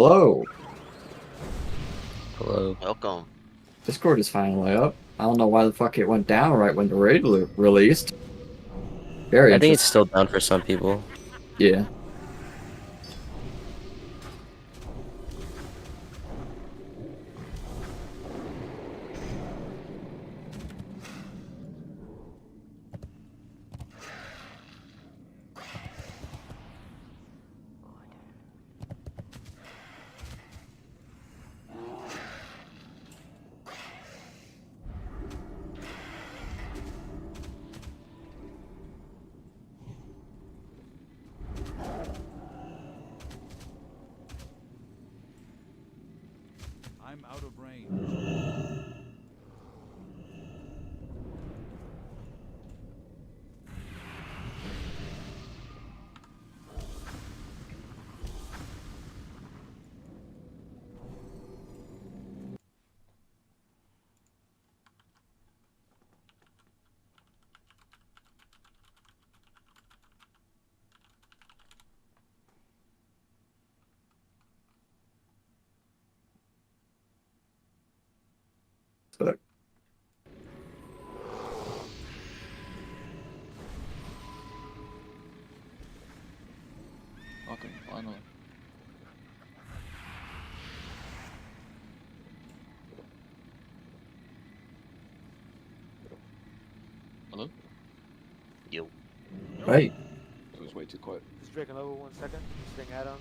Hello. Hello. Welcome. Discord is finally up. I don't know why the fuck it went down right when the raid released. Very I think it's interesting. still down for some people. Yeah. I'm out of range. But Fucking finally. Hello? You. right. It was way too quiet. Just breaking over 1 second. Just saying add-ons.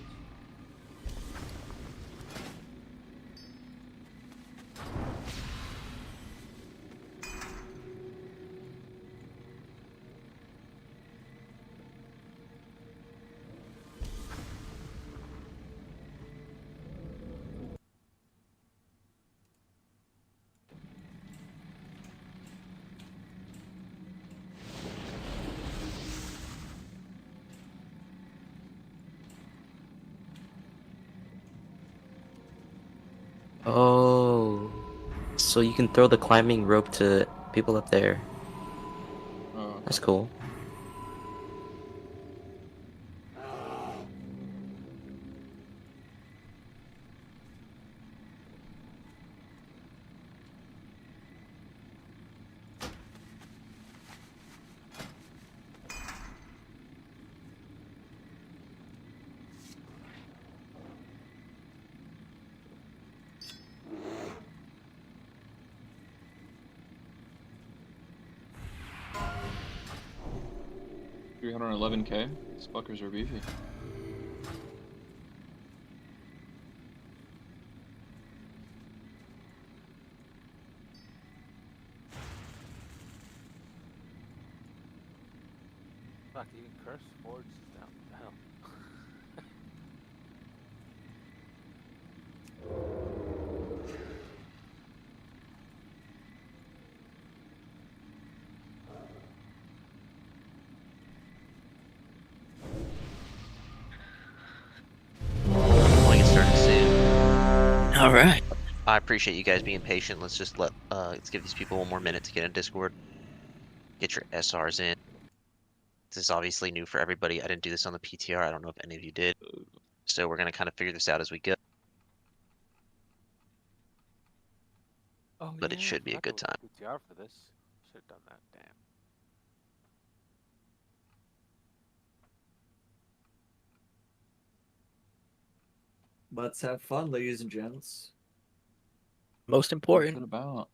Oh, so you can throw the climbing rope to people up there. Okay. That's cool. $311K. These fuckers are beefy. Fuck, even curse forge is down. What the hell? We'll get started soon. All right. I appreciate you guys being patient. Let's give these people one more minute to get in Discord. Get your SRs in. This is obviously new for everybody. I didn't do this on the PTR. I don't know if any of you did. So we're gonna kind of figure this out as we go. Oh But yeah, it should I be a forgot there good was time. a PTR for this. Should have done that. Damn. Let's have fun, ladies and gents. Most What's it important. about?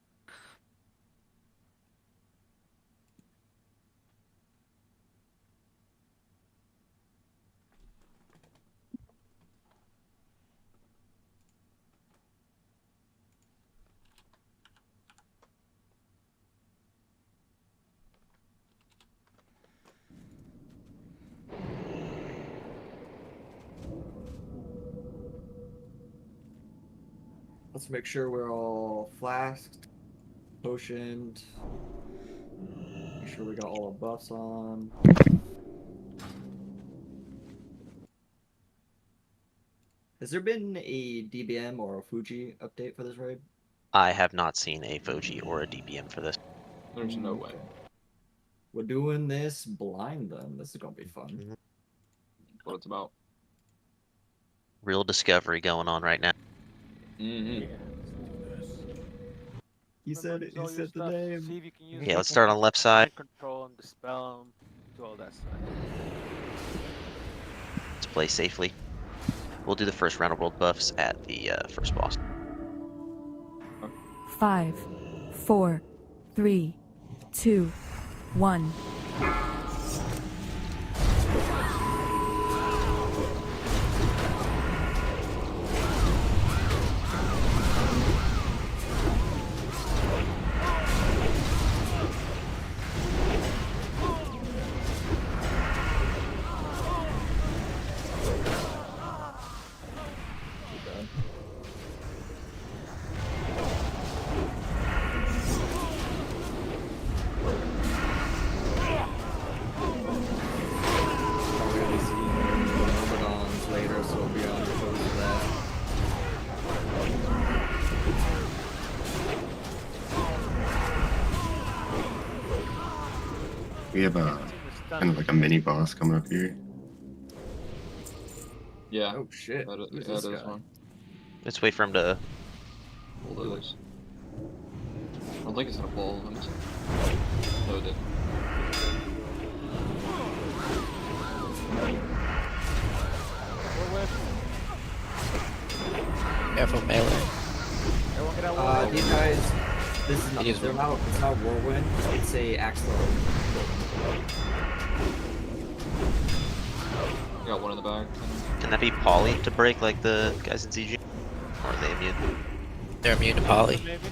Let's make sure we're all flasked, potioned. Make sure we got all the buffs on. Has there been a DBM or a Fuji update for this raid? I have not seen a Foji or a DBM for this. There's no way. Okay. We're doing this blind then. This is gonna be fun. Mhm. What it's about. Real discovery going on right now. Mm-hmm. Yeah. Let's do this. He Remember, said it. use all He your said the stuff. name. See if you can use Yeah, let's start on the left side. mind control them, dispel them, do all that stuff. Let's play safely. We'll do the first round of world buffs at the first boss. 5, 4, 3, 2, 1. Probably gonna be seeing the Myrmidons later, so we'll be on the close of that. We have a kind of like a mini boss coming up here. Yeah. Oh shit! That Who's is this guy? one. Let's wait for him to. Hold those. I don't think it's gonna fall. Let me see. No, it didn't. Careful melee. Everyone get out These guys. This is not. It is They're not. It's not whirlwind. It's a axe throw. Got one in the back. Can that be poly to break like the guys in ZG? Or are they immune? They're immune to poly. maybe?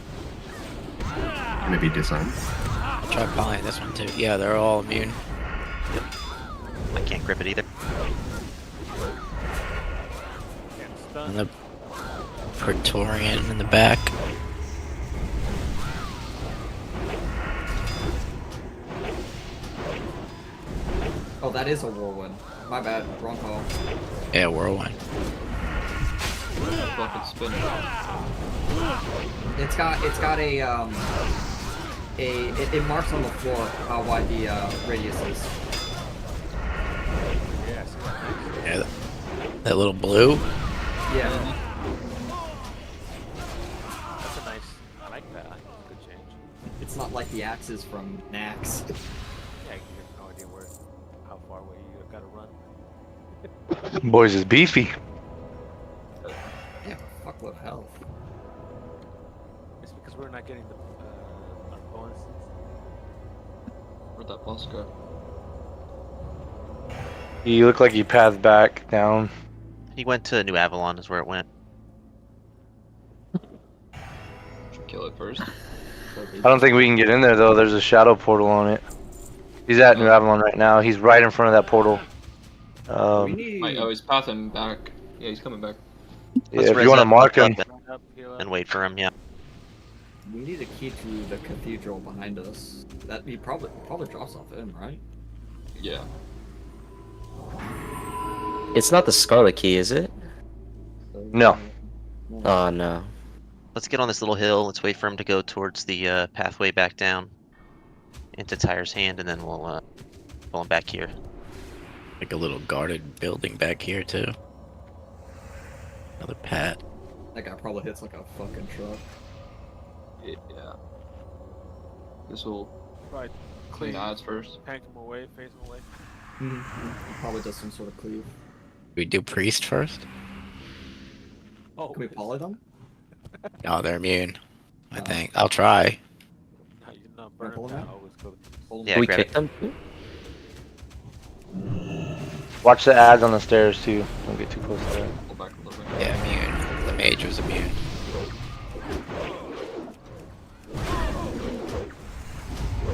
Gonna be disarmed. I'll try poly this one too. Yeah, they're all immune. I can't grip it either. Getting And stunned. the Praetorian in the back. Oh, that is a whirlwind. My bad. Wrong call. Yeah, whirlwind. Fucking spin it. It's got it marks on the floor how wide the radius is. Yeah, I see that. Yeah, that little blue. Yeah. That's a nice. I like that. I think it's a good change. It's not like the axes from Nax. Yeah, you have no idea how far away you gotta run. Boys is beefy. Yeah, fuck what health. It's because we're not getting the our bonuses. Where'd that boss go? You look like you passed back down. He went to New Avalon, is where it went. Should kill it first. I don't think we can get in there though. There's a shadow portal on it. He's at New Avalon right now. He's right in front of that portal. We need. Oh, he's pathing back. Yeah, he's coming back. Yeah, Let's if res you want to up, mark up, him, up, Run up, heal up. and wait for him. Yeah. We need a key to the cathedral behind us. That he probably drops off him, right? Yeah. It's not the Scarlet key, is it? No. Oh no. Let's get on this little hill. Let's wait for him to go towards the pathway back down into Tyre's hand, and then we'll pull him back here. Like a little guarded building back here too. Another pad. That guy probably hits like a fucking truck. Yeah. This will Right. clean ads first. Tank him away, face him away. He probably does some sort of cleave. We do priest first? Oh, Can we poly them? Oh, they're immune. I think. I'll try. No, you're not burning pull him down. out? Always go. Pull them Yeah, Can we grab kick it. them? watch the ads on the stairs too. Don't get too close to that. Pull back a little bit. Yeah, immune. The mage was immune.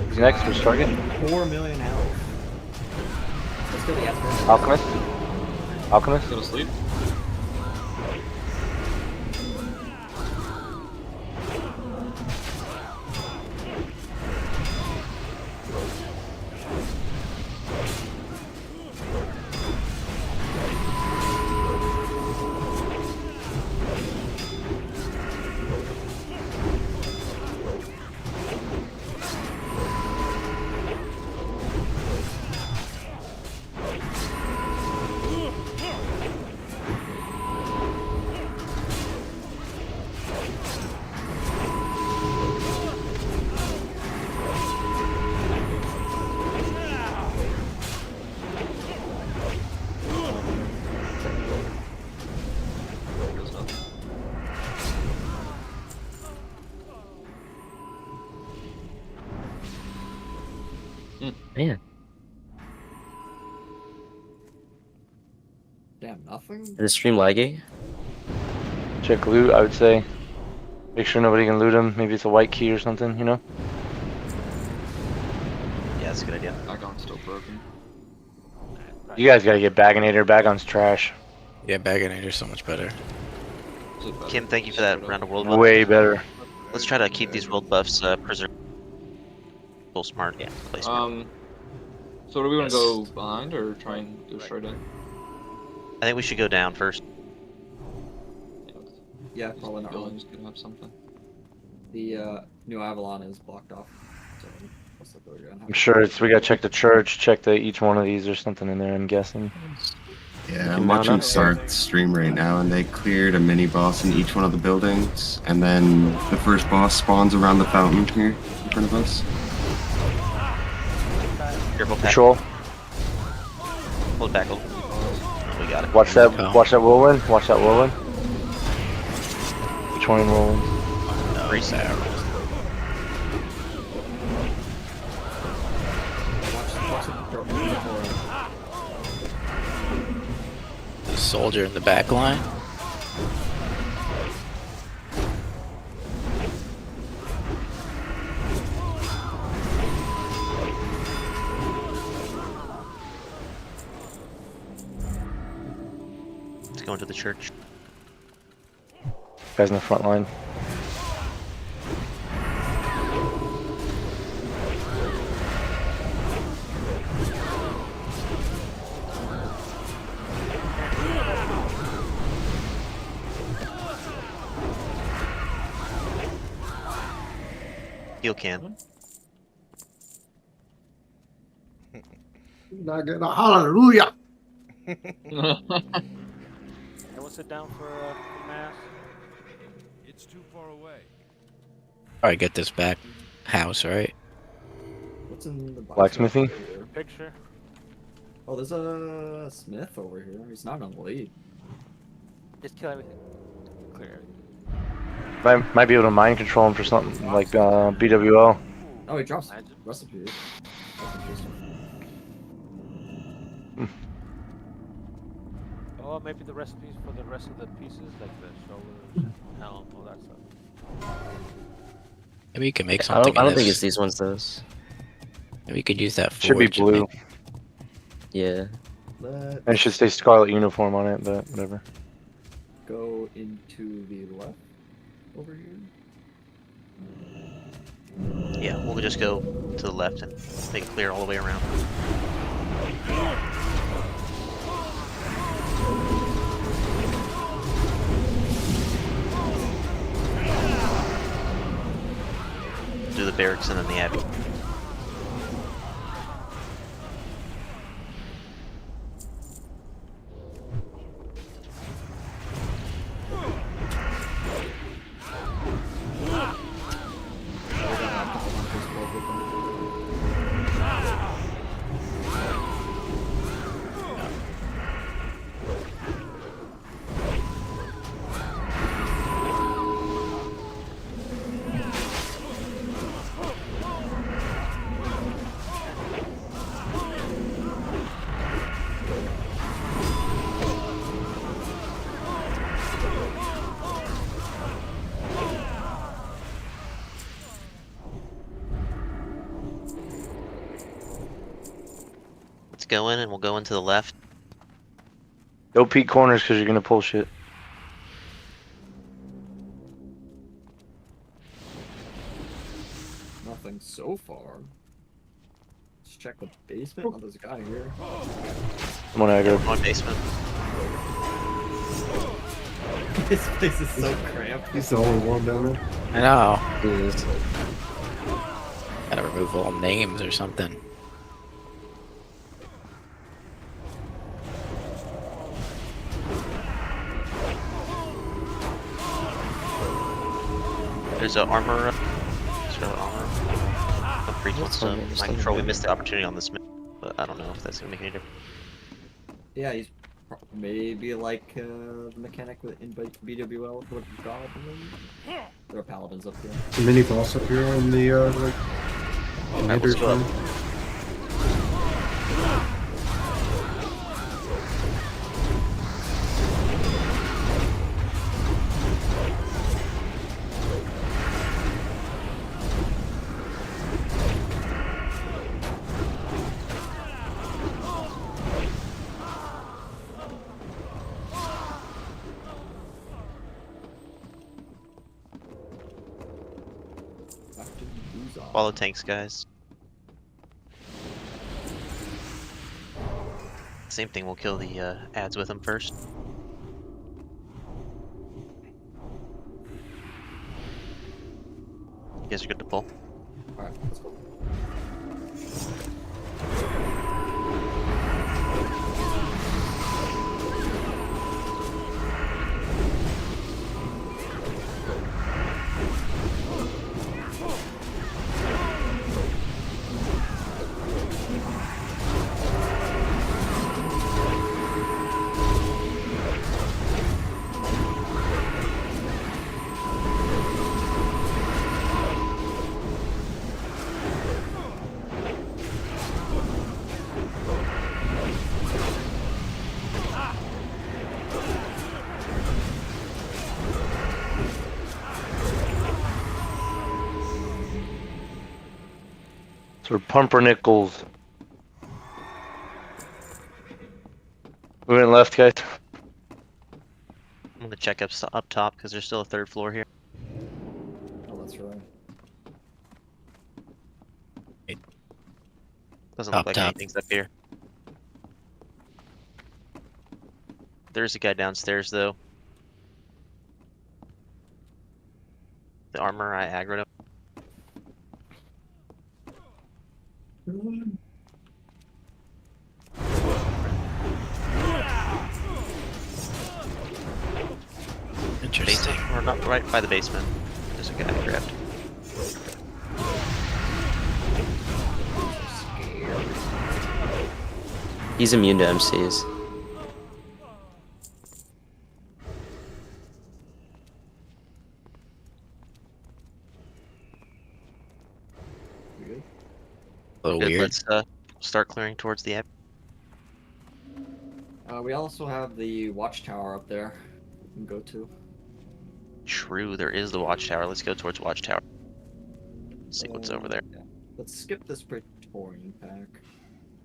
Who's next? Who's target? 4 million health. Let's do the S first. Alchemist. Alchemist. Go to sleep. Man, Damn, nothing? is the stream lagging? Check loot, I would say. Make sure nobody can loot him. Maybe it's a white key or something, you know? Yeah, that's a good idea. Bagon's still broken. You guys gotta get Bagonator. Bagon's trash. Yeah, Bagonator's so much better. Is it better? Kim, thank you for that round of world buffs. Way better. Let's try to keep these world buffs preserved. Full smart, yeah. Play smart. So do we want to go behind or try and go straight in? I think we should go down first. Yeah, probably not. Buildings could have something. The New Avalon is blocked off. So what's up over I'm sure we gotta check the church, check each one of these. There's something in there, I'm guessing. Yeah, I'm watching Start stream right now, and they cleared a mini boss in each one of the buildings, and then the first boss spawns around the fountain here in front of us. Careful, Pat. Patrol. Hold back. We got it. Watch that whirlwind. Watch that whirlwind. Which one whirlwind? Race arrows. The soldier in the back line. Let's go into the church. Guys in the front line. Heal can. Hallelujah! Anyone sit down for mass? It's too far away. Alright, get this back house, right? What's in the box? Blacksmithing? Picture. Oh, there's a smith over here. He's not on the lead. Just kill everything. Clear everything. Might be able to mind control him for something like BWO. Oh, he drops Imagine. recipes. Oh, maybe the recipes for the rest of the pieces, like the shoulders, helm, all that stuff. Maybe you can make I something. don't in think this. it's these ones, those. Maybe you could use that Should be forge and blue. make- Yeah. Let's And it should say Scarlet uniform on it, but whatever. go into the left over here. Yeah, we'll just go to the left and make it clear all the way around. Do the barracks and then the abbey. Let's go in and we'll go into the left. Don't peek corners because you're gonna pull shit. Nothing so far. Let's check the basement. Oh, there's a guy here. I'm on aggro. One basement. This place is so cramped. He's the only one down there. I know. It is. Gotta remove all names or something. There's a armor. Scarlet armor. Some freak wants to mind control. We missed the opportunity on this minute, but I don't know if that's gonna make any difference. Yeah, he's maybe like the mechanic in BWL for the goblin. There are paladins up here. The mini boss up here on the like. Alright, let's go up. Captain Buzon. Follow tanks, guys. Same thing, we'll kill the ads with them first. You guys are good to pull. Alright, let's go. So pumpernickels. We went left, guys. I'm gonna check up top because there's still a third floor here. Oh, that's right. Doesn't Up look like top. anything's up here. There's a guy downstairs though. The armor, I aggroed him. Interesting. Basement, or not right by the basement. There's a guy I grabbed. He's immune to MCs. We good? A little Good, weird. let's start clearing towards the app. We also have the watchtower up there we can go to. True, there is the watchtower. Let's go towards watchtower. See what's over there. Yeah. Let's skip this Praetorian pack.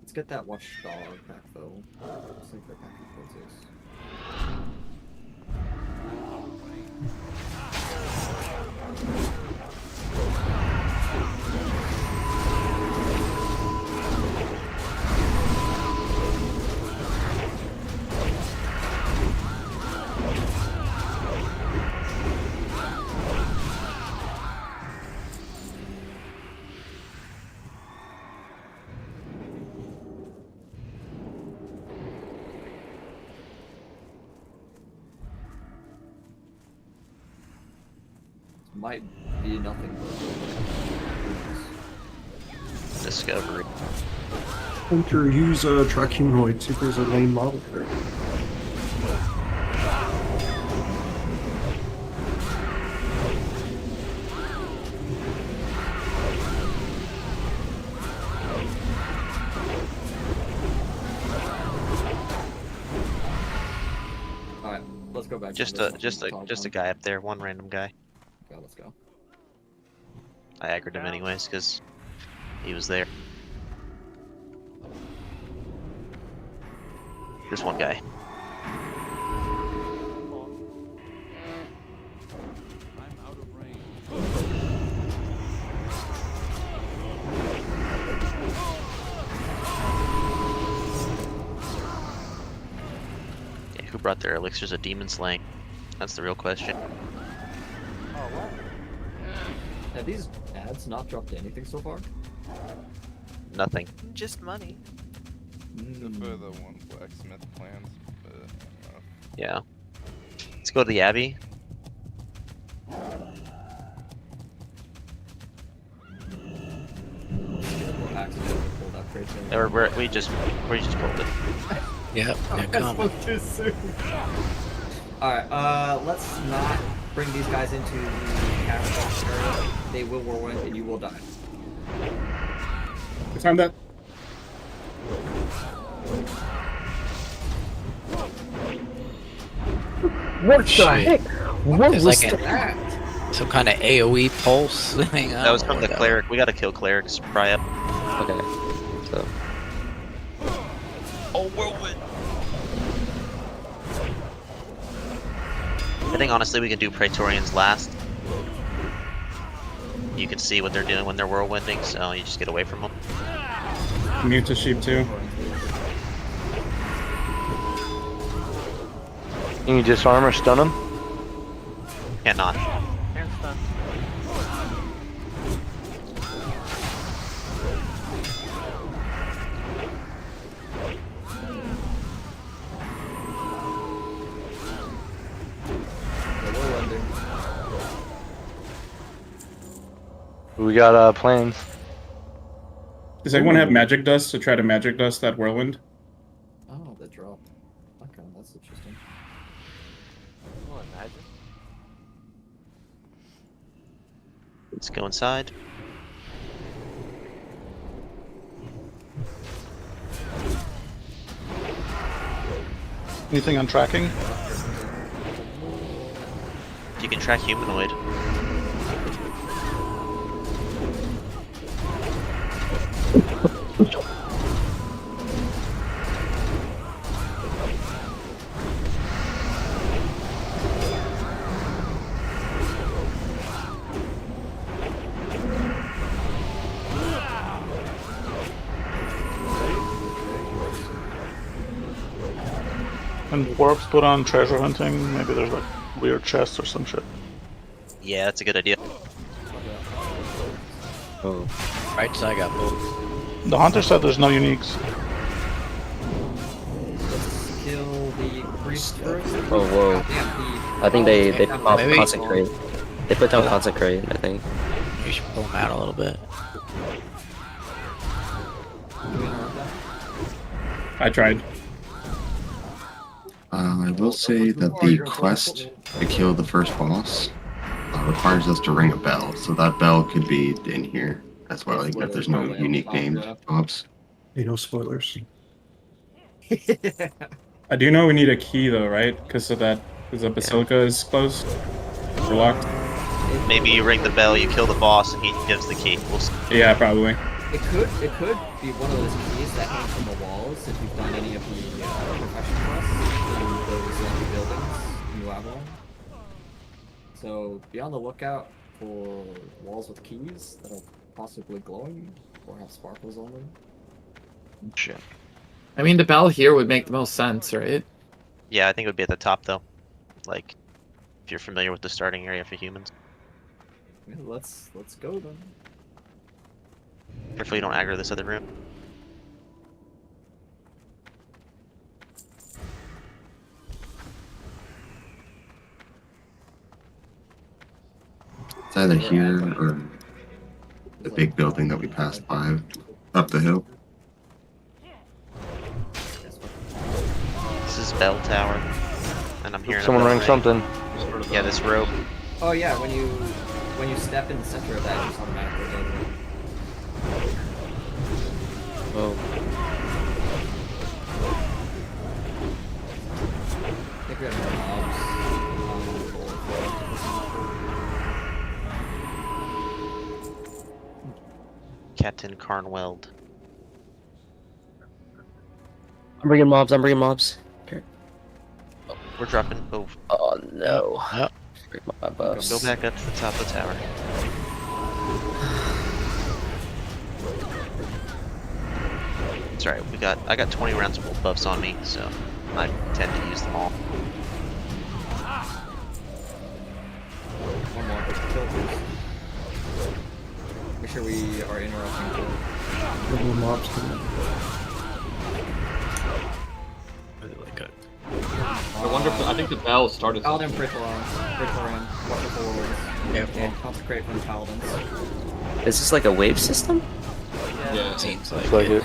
Let's get that watchtower pack though. Looks like they're packing towards us. Might be nothing but Discovery. Hunter, use a track humanoid, see if there's a lane model there. Alright, let's go back. Just a guy up there, one random guy. Okay, let's go. I aggroed him anyways because he was there. This one guy. I'm out of range. Yeah, who brought their elixirs of demon slaying? That's the real question. Oh, what? Have these ads not dropped anything so far? Nothing. Just money. Mm. For the one blacksmith plans, but I don't know. Yeah. Let's go to the Abbey. Accidentally pulled that Praetorian. We just pulled it. Yep, they're I coming. spoke too soon. Alright, let's not bring these guys into the cash area. They will whirlwind and you will die. I found that. What the heck? What There's was like that? some kind of AoE pulse thing. That was from the cleric. We gotta kill clerics. Pry up. Okay. So Oh, whirlwind. I think honestly we can do Praetorians last. you can see what they're doing when they're whirlwinding, so you just get away from them. Mute to sheep too. Can you disarm or stun them? Cannot. Can't stun. We got planes. Does anyone have magic dust to try to magic dust that whirlwind? Oh, the drop. Okay, that's interesting. Oh, imagine. Let's go inside. Anything on tracking? You can track humanoid. And warps put on treasure hunting. Maybe there's like weird chests or some shit. Yeah, that's a good idea. Oh, right side got both. The hunter said there's no uniques. Let's kill the priest first. Oh, whoa. Damn, I think they pop Maybe- consecrate. They put down consecrate, I think. You should pull him out a little bit. Do we interrupt that? I tried. I will say that the quest to kill the first boss requires us to ring a bell, so that bell could be in here as well, even if there's no unique named mobs. Hey, no spoilers. I do know we need a key though, right? Because of that, because the basilica is closed or locked. Maybe you ring the bell, you kill the boss, and he gives the key. We'll see. Yeah, probably. It could be one of those keys that hang from the walls if you've done any of the profession quests in those buildings in New Avalon. So be on the lookout for walls with keys that are possibly glowing or have sparkles on them. Shit. I mean, the bell here would make the most sense, right? Yeah, I think it would be at the top though. Like, if you're familiar with the starting area for humans. Yeah, let's go then. Careful you don't aggro this other room. It's either here or the big building that we passed by up the hill. This is bell tower, and I'm hearing Someone a bell ring something. Yeah, this rope. Oh yeah, when you step in the center of that, it just automatically goes. Oh. I think we have more mobs Captain Carnweld. I'm bringing mobs. Okay. We're dropping. Oh, Oh no. Yep. Bring my buffs. go back up to the top of the tower. It's alright. I got 20 rounds of buffs on me, so I tend to use them all. One more, but kill first. Make sure we are interrupting kill. More mobs coming. Really like it. I wonder if I think the bell started. Paladin Praetoran, wonderful worlds. Careful. And consecrate from Paladins. Is this like a wave system? Yeah, Seems Looks like like it. it.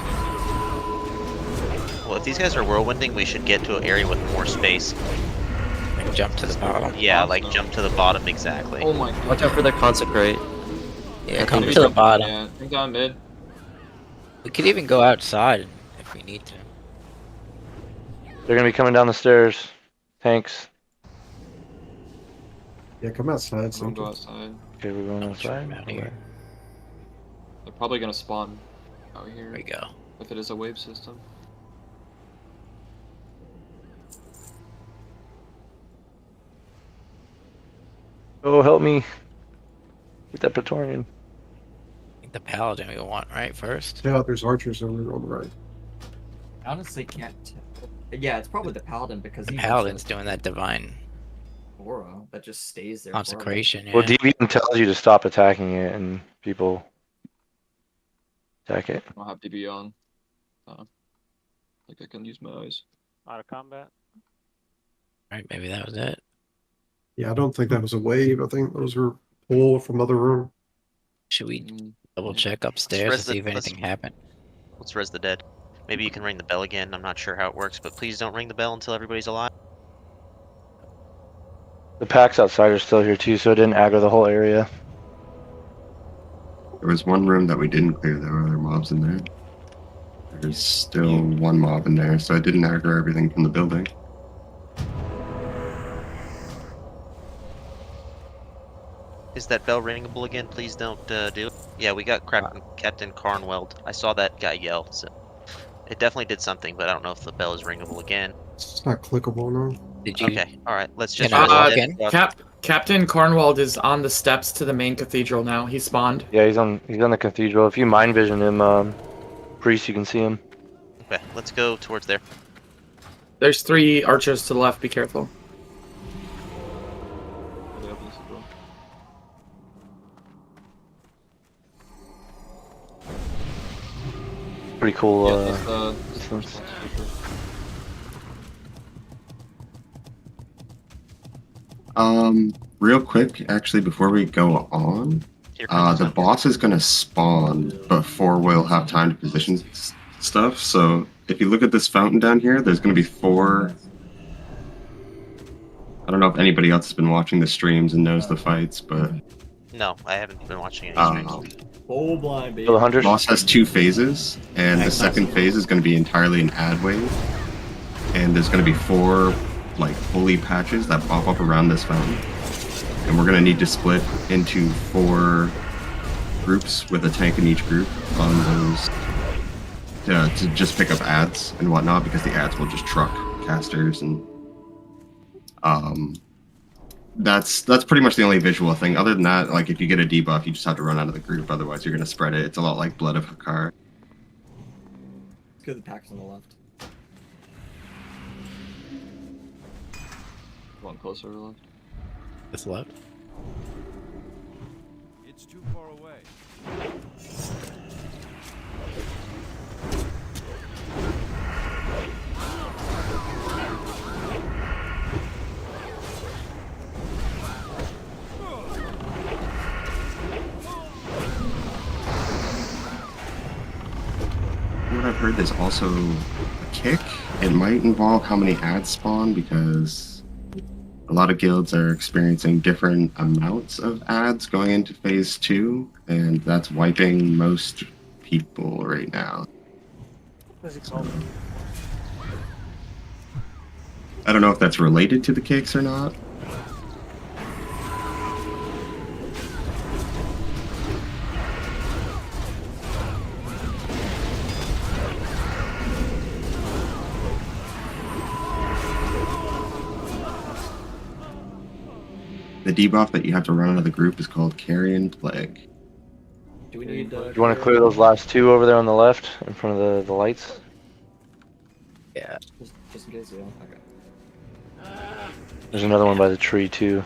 Well, if these guys are whirlwinding, we should get to an area with more space. Like jump to the bottom. Yeah, like jump to the bottom exactly. Oh my god. Watch out for their consecrate. Yeah, come to the bottom. Yeah, I think I'm mid. We could even go outside if we need to. They're gonna be coming down the stairs. Tanks. Yeah, come outside. I'm So gonna go outside. Okay, we're going outside. Out here. They're probably gonna spawn out here. There we go. If it is a wave system. Oh, help me. Get that Praetorian. the paladin we want, right? First. Yeah, there's archers over on the right. I honestly can't tell. Yeah, it's probably the paladin because The he paladin's doing that divine aura that just stays there. consecration. Well, Yeah. Deviant tells you to stop attacking it, and people attack it. I'll have DB on. Like I can use my eyes. Out of combat. Right, maybe that was it. Yeah, I don't think that was a wave. I think those were pull from other room. Should we double yeah. check upstairs to res see if the- anything happened? Let's res the dead. Maybe you can ring the bell again. I'm not sure how it works, but please don't ring the bell until everybody's alive. The packs outside are still here too, so it didn't aggro the whole area. There was one room that we didn't clear. There were other mobs in there. There's still one mob in there, so I didn't aggro everything from the building. Is that bell ringable again? Please don't do it. Yeah, we got Captain Carnweld. I saw that guy yell, so it definitely did something, but I don't know if the bell is ringable again. It's not clickable now. Did you? Okay, all right. Let's just. Captain Cornwald is on the steps to the main cathedral now. He spawned. Yeah, he's on the cathedral. If you mind vision him, Priest, you can see him. Okay, let's go towards there. There's 3 archers to the left. Be careful. Pretty cool. Yeah, that's the first one, for sure. Real quick, actually, before we go on, the boss is gonna spawn before we'll have time to position stuff. So if you look at this fountain down here, there's gonna be 4. I don't know if anybody else has been watching the streams and knows the fights, but No, I haven't been watching any streams. Full blind, baby. the boss has 2 phases, and the second phase is going to be entirely an ad wave. And there's going to be 4 like holy patches that pop up around this fountain, and we're going to need to split into 4 groups with a tank in each group on those to just pick up ads and whatnot, because the ads will just truck casters, and that's pretty much the only visual thing. Other than that, like if you get a debuff, you just have to run out of the group. Otherwise, you're gonna spread it. It's a lot like Blood of Hakar. Let's go to the packs on the left. One closer to the left. This left. It's too far away. What I've heard, there's also a kick. It might involve how many ads spawn, because a lot of guilds are experiencing different amounts of ads going into phase 2, and that's wiping most people right now. What's it called? I don't know if that's related to the kicks or not. The debuff that you have to run out of the group is called Carrion Plague. Do we need? You want to clear those last 2 over there on the left, in front of the lights? Yeah. Just in case, yeah. Okay. There's another one by the tree too.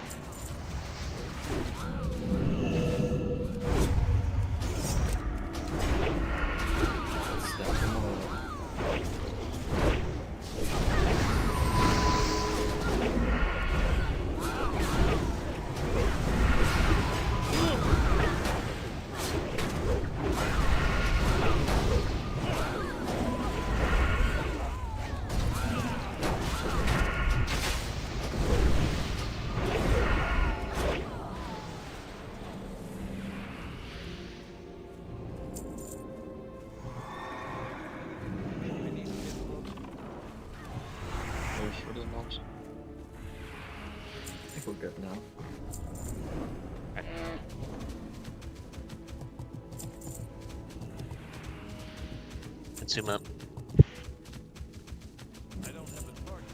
I think we're good now. Let's zoom up. I don't have a target.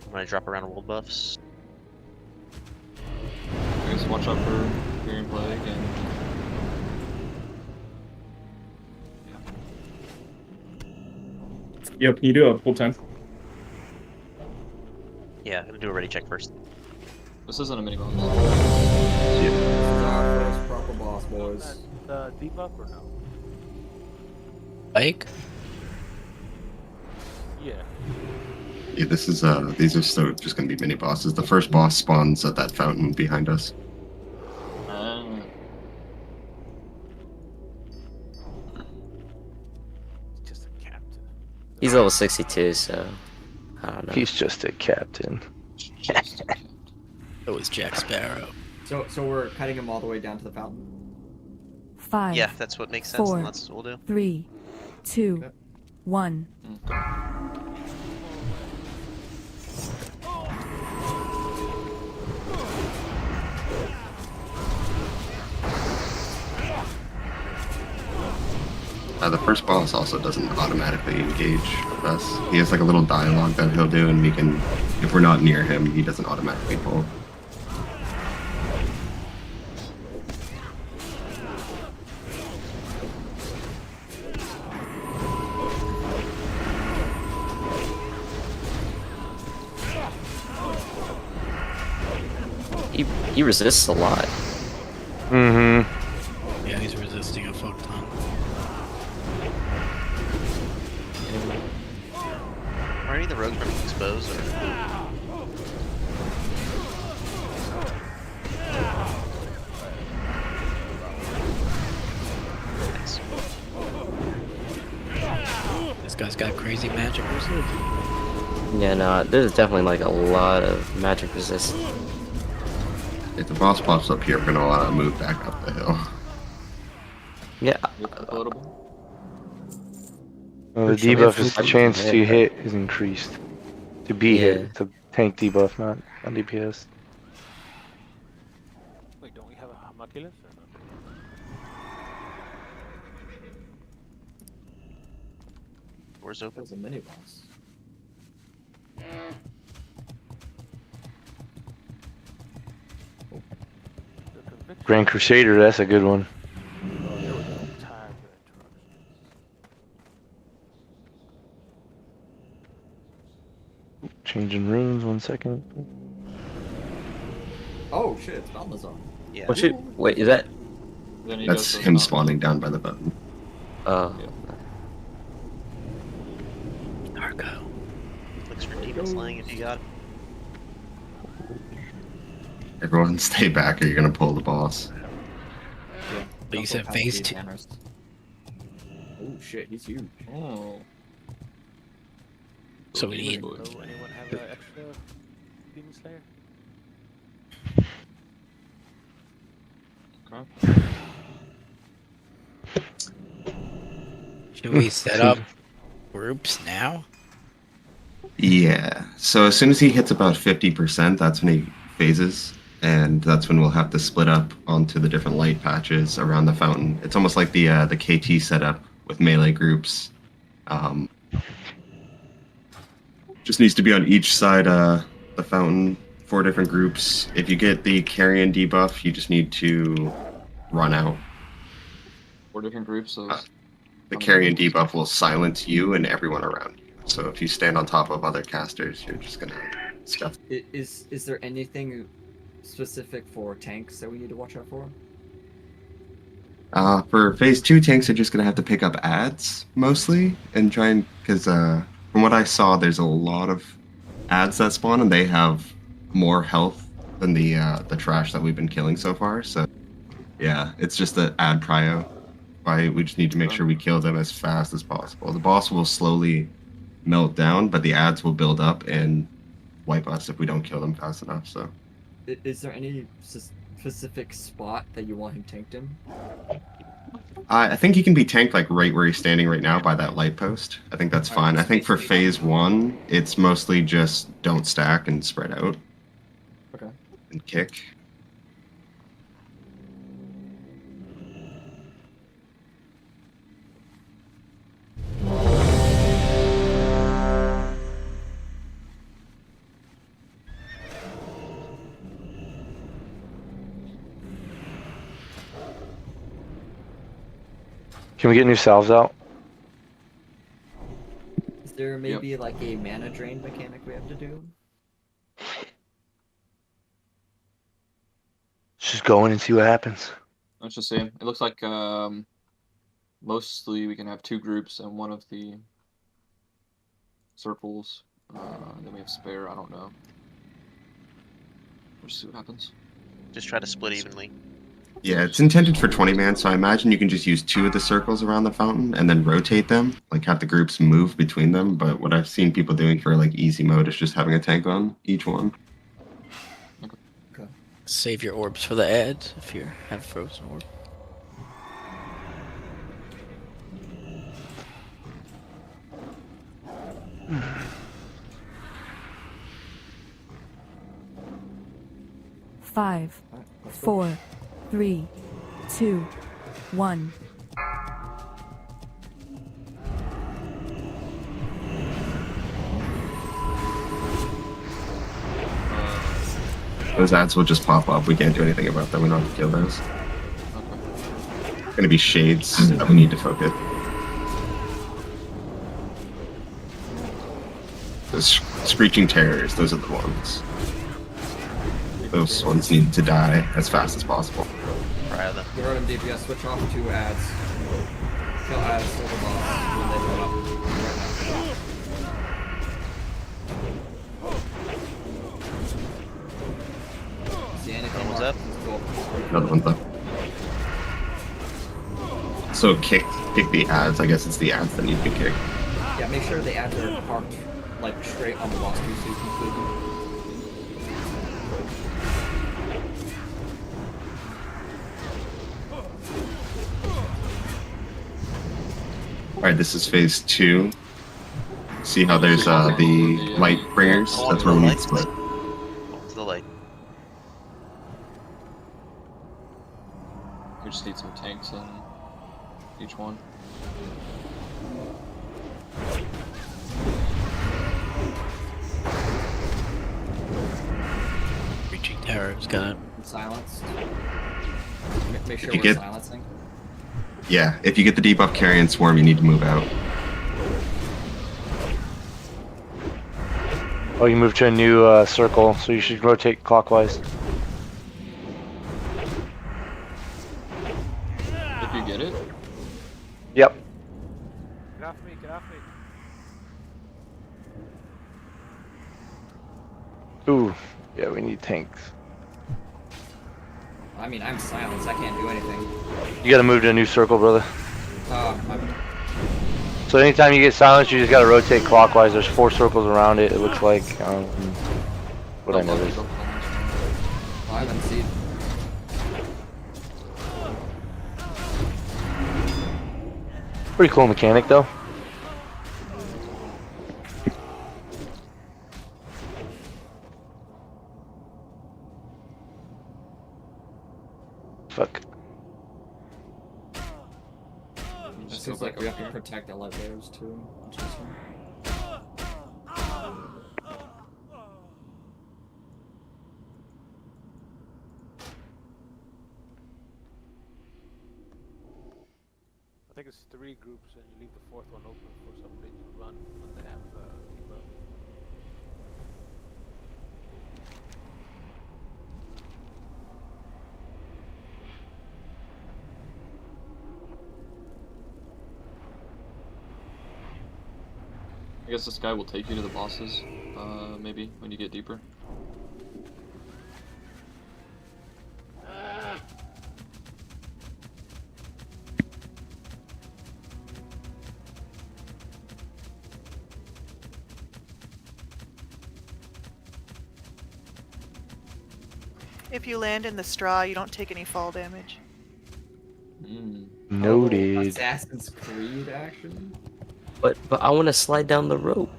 I'm gonna drop around world buffs. I guess watch out for Carrion Plague and Yep, you do a full 10. Yeah, I'm gonna do a ready check first. This isn't a mini boss. This is our first proper boss, boys. Debuff or no? Like? Yeah. Yeah, this is these are still just gonna be mini bosses. The first boss spawns at that fountain behind us. Just a captain. He's level 62, so I don't know. He's just a captain. That was Jack Sparrow. So we're cutting him all the way down to the fountain. 5. Yeah, that's what makes sense, 4, and that's what we'll do. 3, 2, Okay. 1. The first boss also doesn't automatically engage with us. He has like a little dialogue that he'll do, and we can, if we're not near him, he doesn't automatically pull. He resists a lot. Mm-hmm. Yeah, he's resisting a fuck ton. Are any of the rogues running exposed? Or... Nice. This guy's got crazy magic resist. Yeah, no, there's definitely like a lot of magic resist. If the boss pops up here, we're gonna want to move back up the hill. Yeah. Well, the debuff is the chance to hit is increased. To be hit, it's a tank debuff, not on DPS. Wait, don't we have a homunculus or not? Doors open. There's a mini boss. Grand Crusader, that's a good one. Changing runes, 1 second. Oh shit, it's Balthazar. Yeah. Oh shit, wait, is that? That's him spawning down by the button. Oh. Narco. Looks for demon slaying if you got it. Everyone stay back or you're gonna pull the boss. Yeah. But you said phase 2. Oh shit, he's huge. Oh. So we need. Does anyone have an extra demon slayer? Should we set up groups now? Yeah. So as soon as he hits about 50%, that's when he phases, and that's when we'll have to split up onto the different light patches around the fountain. It's almost like the KT setup with melee groups. Just needs to be on each side the fountain, 4 different groups. If you get the carrion debuff, you just need to run out. 4 different groups of... The carrion debuff will silence you and everyone around you. So if you stand on top of other casters, you're just gonna scuff. Is there anything specific for tanks that we need to watch out for? For phase 2, tanks are just gonna have to pick up ads mostly and try and, because from what I saw, there's a lot of ads that spawn and they have more health than the trash that we've been killing so far. So yeah, it's just the ad prio. We just need to make sure we kill them as fast as possible. The boss will slowly melt down, but the ads will build up and wipe us if we don't kill them fast enough. So, Is there any specific spot that you want him tanked in? I think he can be tanked like right where he's standing right now by that light post. I think that's fine. I think for phase 1, it's mostly just don't stack and spread out. Okay. And kick. Can we get new salves out? Is there there may be like a mana drain mechanic we have to do? Let's just go in and see what happens. Let's just see. It looks like mostly we can have 2 groups and one of the circles. Then we have spare. I don't know. We'll just see what happens. Just try to split evenly. Yeah, it's intended for 20 man, so I imagine you can just use 2 of the circles around the fountain and then rotate them, like have the groups move between them. But what I've seen people doing for like easy mode is just having a tank on each one. Save your orbs for the ads if you have frozen orb. Five, 4, 3, 2, 1. Those ads will just pop up. We can't do anything about them. We don't have to kill those. Gonna be shades that we need to focus. Those screeching terrors, those are the ones. Those ones need to die as fast as possible. Rather. The Rotom DPS switch off 2 ads. Kill ads, kill the boss when they load up. See anything? One's up. Cool. Another one's up. So kick the ads. I guess it's the ads that need to be kicked. Yeah, make sure the ads are parked like straight on the boss too, so you can include them. Alright, this is phase 2. See how there's the light bringers? That's where we need to split. To the light. We just need some tanks in each one. Reaching terrors, got it. Silenced. Make sure If you we're get- silencing. Yeah, if you get the debuff carrion swarm, you need to move out. Oh, you moved to a new circle, so you should rotate clockwise. If you get it. Yep. Get off me, get off me. Ooh, yeah, we need tanks. I mean, I'm silenced. I can't do anything. You gotta move to a new circle, brother. I'm... So anytime you get silenced, you just gotta rotate clockwise. There's 4 circles around it, it looks like. What I noticed. I haven't seen. Pretty cool mechanic, though. Fuck. It seems like we have to protect elevators too, which is fine. I think it's 3 groups, and you leave the 4th one open for somebody to run when they have debuff. I guess this guy will take you to the bosses, maybe, when you get deeper. If you land in the straw, you don't take any fall damage. Noted. Assassin's Creed action? But I want to slide down the rope.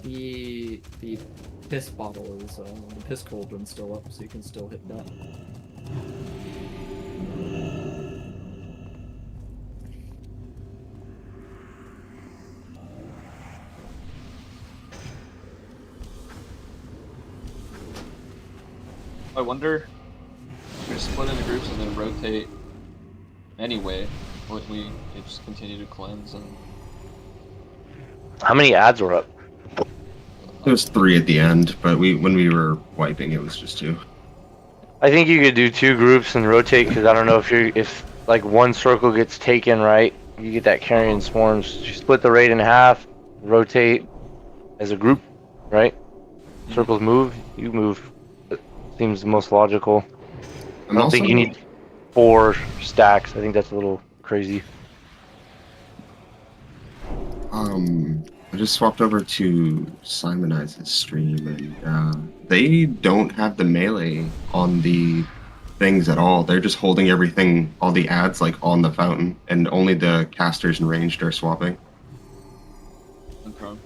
The piss bottle is the piss cauldron's still up, so you can still hit that. I wonder if we split into groups and then rotate anyway, we just continue to cleanse and. How many ads were up? There was 3 at the end, but when we were wiping, it was just 2. I think you could do 2 groups and rotate because I don't know if like one circle gets taken, right? You get that carrion swarms. You split the raid in half, rotate as a group, right? Circles move, you move. It seems the most logical. I don't think you need 4 stacks. I think that's a little crazy. I just swapped over to Simonize's stream, and they don't have the melee on the things at all. They're just holding everything, all the ads, like on the fountain, and only the casters and ranged are swapping. Okay.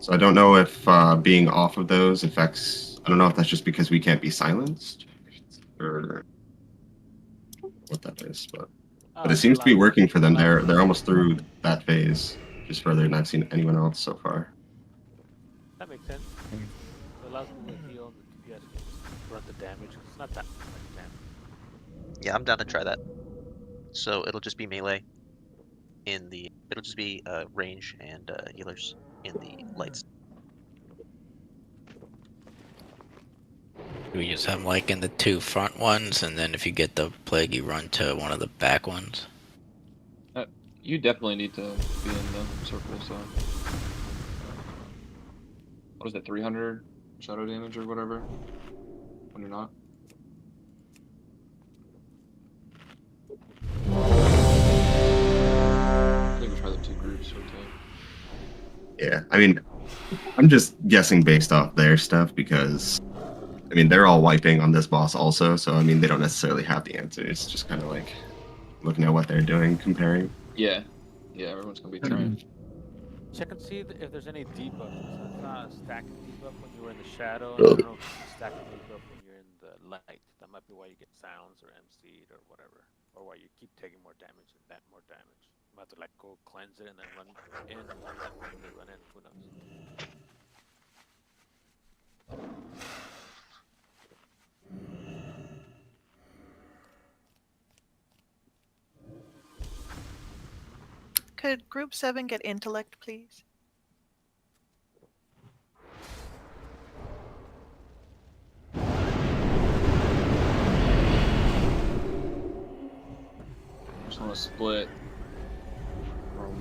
So I don't know if being off of those affects. I don't know if that's just because we can't be silenced, or what that is, but it seems to be working for them. They're almost through that phase. Just further than I've seen anyone else so far. That makes sense. It allows people to heal and the DPS can run the damage. It's not that much damage. Yeah, I'm down to try that. So it'll just be melee it'll just be range and healers in the lights. We just have them like in the 2 front ones, and then if you get the plague, you run to one of the back ones. You definitely need to be in the circle, so. What is it, 300 shadow damage or whatever? When you're not? I think we try the 2 groups, okay. Yeah, I mean, I'm just guessing based off their stuff because, I mean, they're all wiping on this boss also, so I mean, they don't necessarily have the answer. It's just kind of like looking at what they're doing, comparing. Yeah. Yeah, everyone's gonna be trying. Check and see if there's any debuff. So it's not a stack debuff when you were in the shadow. And I don't know if it's a stack debuff when you're in the light. That might be why you get sounds or MC'd or whatever. Or why you keep taking more damage and that more damage. You might have to like go cleanse it and then run in and then run in. Who knows? Could Group 7 get intellect, please? Just want to split from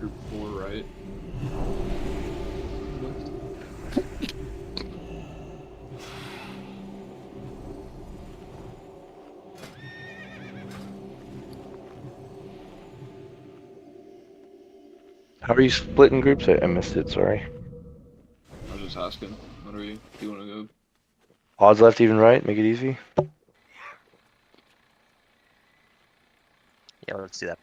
group 4, right? How are you splitting groups? I missed it, sorry. I was just asking. What are you? Do you want to go? Odds left, even right, make it easy. Yeah, let's do that.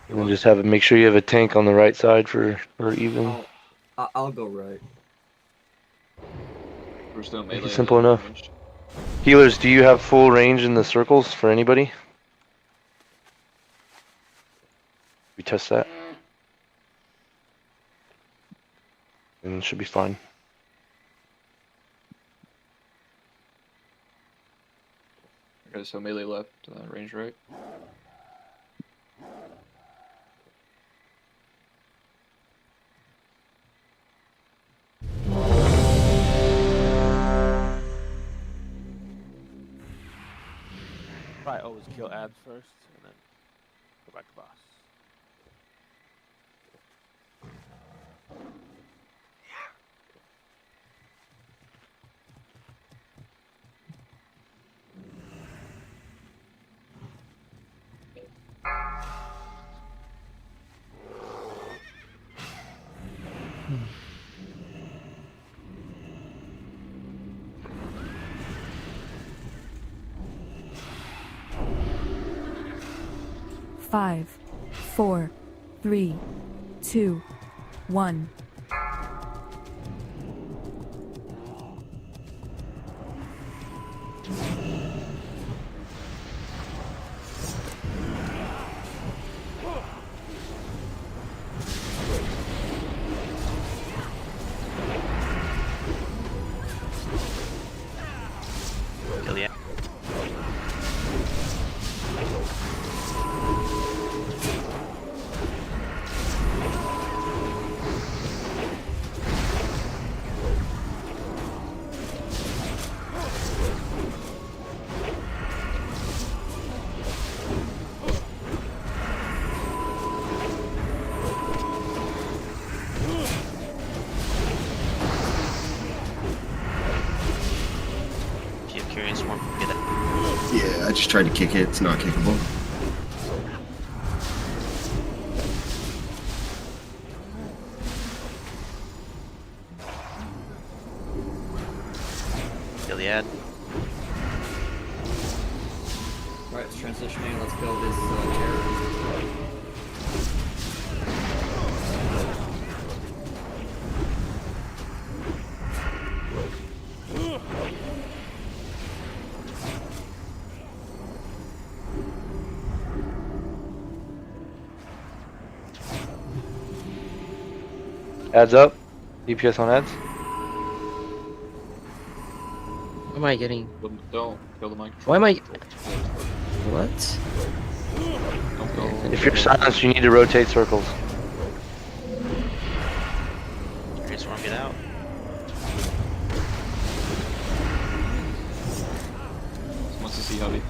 And then just have make sure you have a tank on the right side for even. I'll go right. We're still Make melee. it simple enough. Healers, do you have full range in the circles for anybody? We test that. And it should be fine. Okay, so melee left, range right. Probably always kill ads first and then go back to boss. Five, 4, 3, 2, 1. Kill the I just tried to kick it. It's not kickable. Gilead. Alright, it's transitioning. Let's build this terror. Adds up. DPS on ads. Why am I getting? Don't kill the mic. Why am I? What? Don't go. If you're silenced, you need to rotate circles. Great Swarm, get out. Wants to see heavy.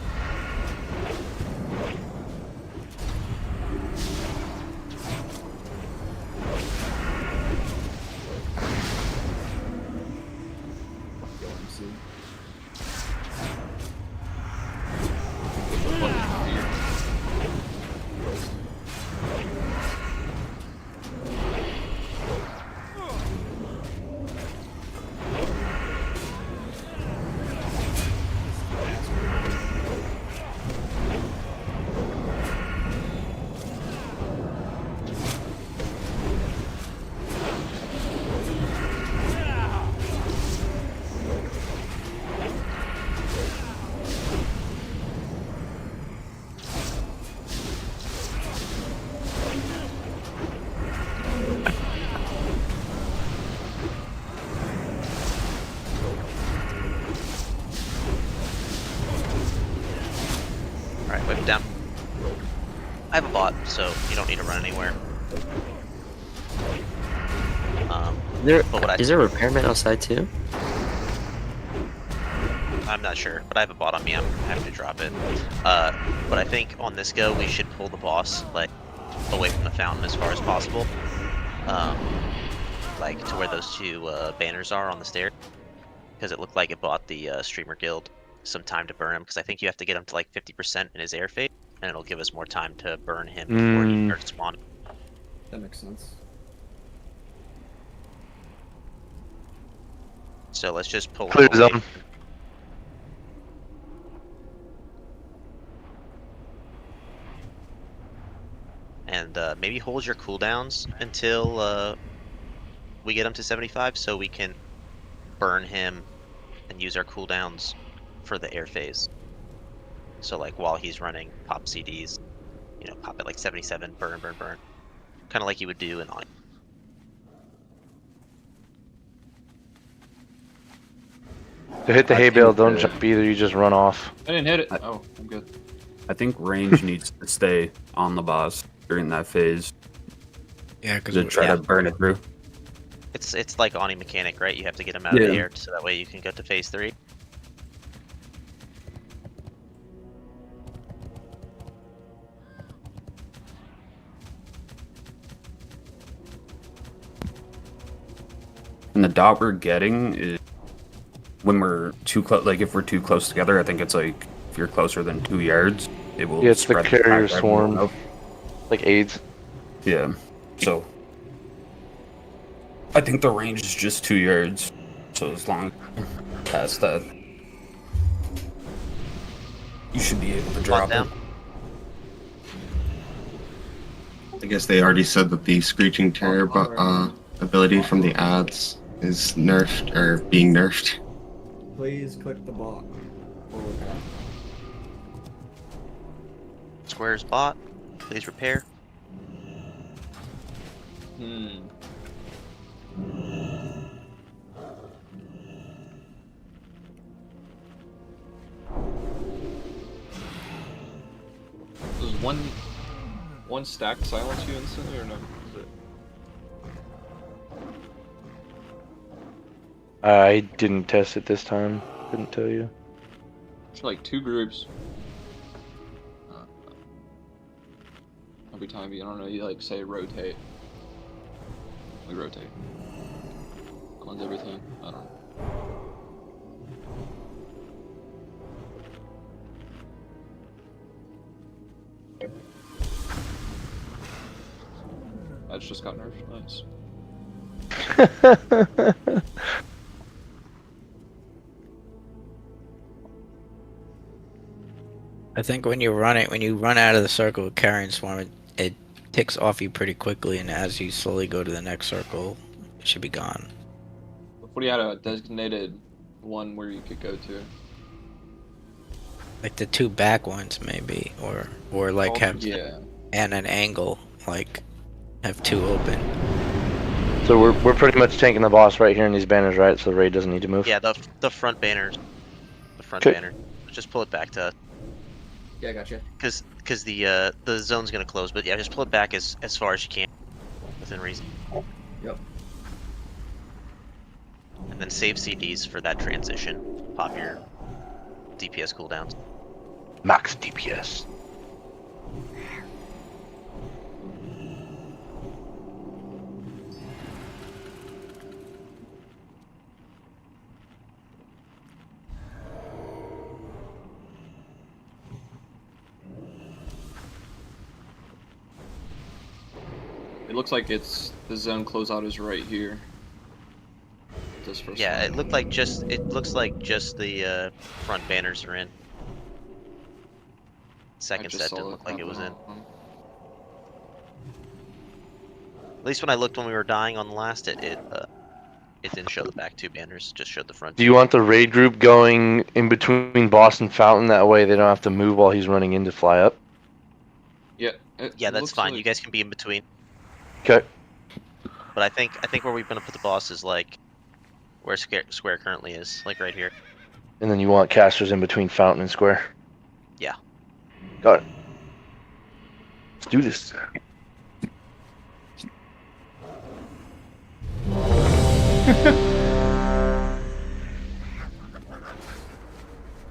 Alright, whip down. I have a bot, so you don't need to run anywhere. Is there a repairman outside too? I'm not sure, but I have a bot on me. I'm happy to drop it. But I think on this go, we should pull the boss like away from the fountain as far as possible, like to where those two banners are on the stairs, because it looked like it bought the streamer guild some time to burn him. Because I think you have to get him to like 50% in his air phase, and it'll give us more time to burn him before he starts spawning. That makes sense. So let's just pull Clear him away. zone. And maybe hold your cooldowns until we get him to 75, so we can burn him and use our cooldowns for the air phase. So like while he's running, pop CDs, you know, pop at like 77, burn, burn, burn, kind of like you would do in on. To hit the hay bale, don't jump either. You just run off. I didn't hit it. Oh, I'm good. I think range needs to stay on the boss during that phase. Yeah, because to try to burn it through. It's like Ani mechanic, right? You have to get him out of the air so that way you can go to phase 3. And the dot we're getting is when we're too close. Like if we're too close together, I think it's like if you're closer than 2 yards, it will. Yeah, it's the spread carrier attack swarm, everyone out. like AIDS. Yeah. So I think the range is just 2 yards. So as long past that, you should be able to drop it. I guess they already said that the Screeching Terror ability from the ads is nerfed, or being nerfed. Please click the bot. Forward path. Squares bot, please repair. Does one stack silence you instantly or no? I didn't test it this time. Couldn't tell you. It's like 2 groups. Every time you, I don't know, you like say rotate. We rotate. Cleanse everything. I don't know. just got nerfed. Nice. I think when you run out of the circle with carrion swarm, it ticks off you pretty quickly, and as you slowly go to the next circle, it should be gone. What do you had a designated one where you could go to? Like the two back ones, maybe, or like have and an angle, like have two open. So we're pretty much tanking the boss right here in these banners, right? So the raid doesn't need to move. Yeah, the front banners. The front Okay. banner. Just pull it back to. Yeah, I gotcha. Because the zone's gonna close, but yeah, just pull it back as far as you can, within reason. Yep. And then save CDs for that transition. Pop your DPS cooldowns. Max DPS. It looks like the zone closeout is right here. This first Yeah, one. it looks like just the front banners are in. Second set didn't look like it was in. At least when I looked when we were dying on the last, it didn't show the back two banners, just showed the front. Do you want the raid group going in between boss and fountain? That way they don't have to move while he's running in to fly up. Yeah. Yeah, that's fine. You guys can be in between. Okay. But I think where we're gonna put the boss is like where square currently is, like right here. And then you want casters in between fountain and square. Yeah. Got it. Let's do this.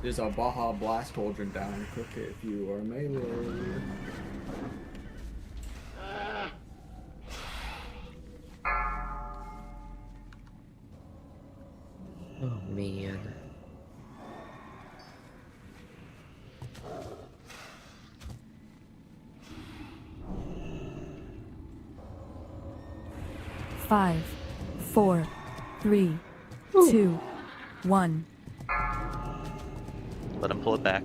There's a Baja Blast Cauldron down. Cook it if you are melee. Oh man. Five, 4, 3, 2, 1. Let him pull it back.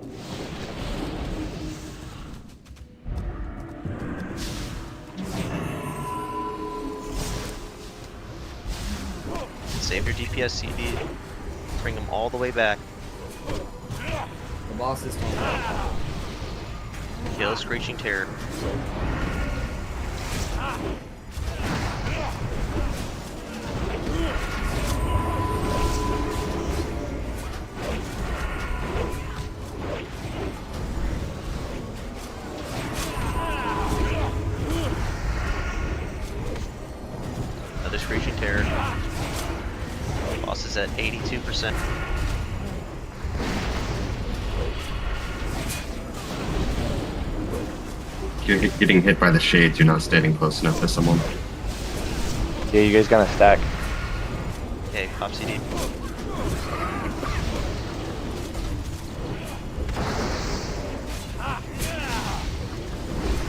Save your DPS CD. Bring them all the way back. The boss is fine. Kill Screeching Terror. Another Screeching Terror. Boss is at 82%. You're getting hit by the shades, you're not standing close enough to someone. Yeah, you guys gotta stack. Okay, pop CD.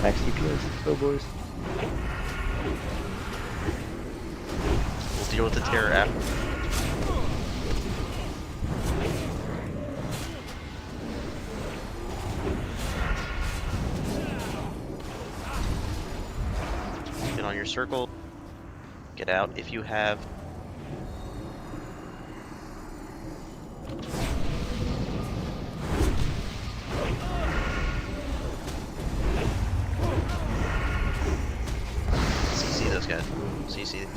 Max DPS, let's go boys. We'll deal with the terror after. Get on your circle. Get out if you have. CC those guys. CC.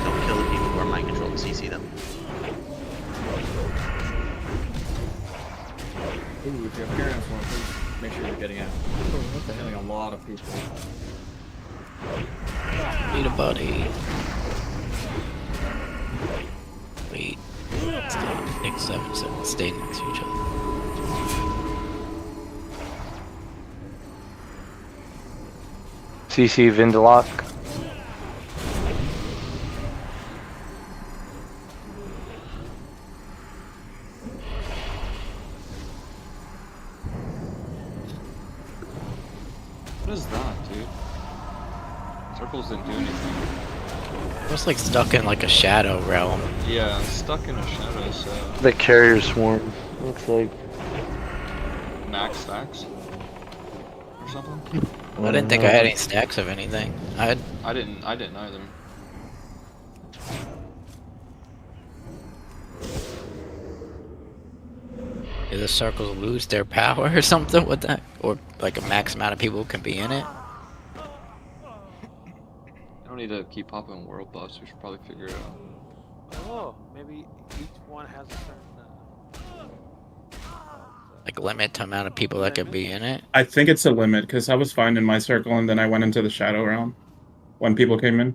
Don't kill the people who are mind controlled. CC them. Ooh, if you have carrion swarm, please make sure you're getting out. What the hell? Killing a lot of people. Need a buddy. Wait. Stay 6, 7, 7. Stay next to each other. CC Vindalok. What is that, dude? Is our circles didn't do anything. I was like stuck in like a shadow realm. Yeah, stuck in a shadow, so The carrier swarm looks like. max stacks or something. I didn't think I had any stacks of anything. I didn't either. Did the circles lose their power or something with that? Or like a max amount of people can be in it? I don't need to keep popping world buffs. We should probably figure it out. Oh, maybe each one has a certain. Like limit to amount of people that could be in it? I think it's a limit because I was fine in my circle and then I went into the shadow realm when people came in.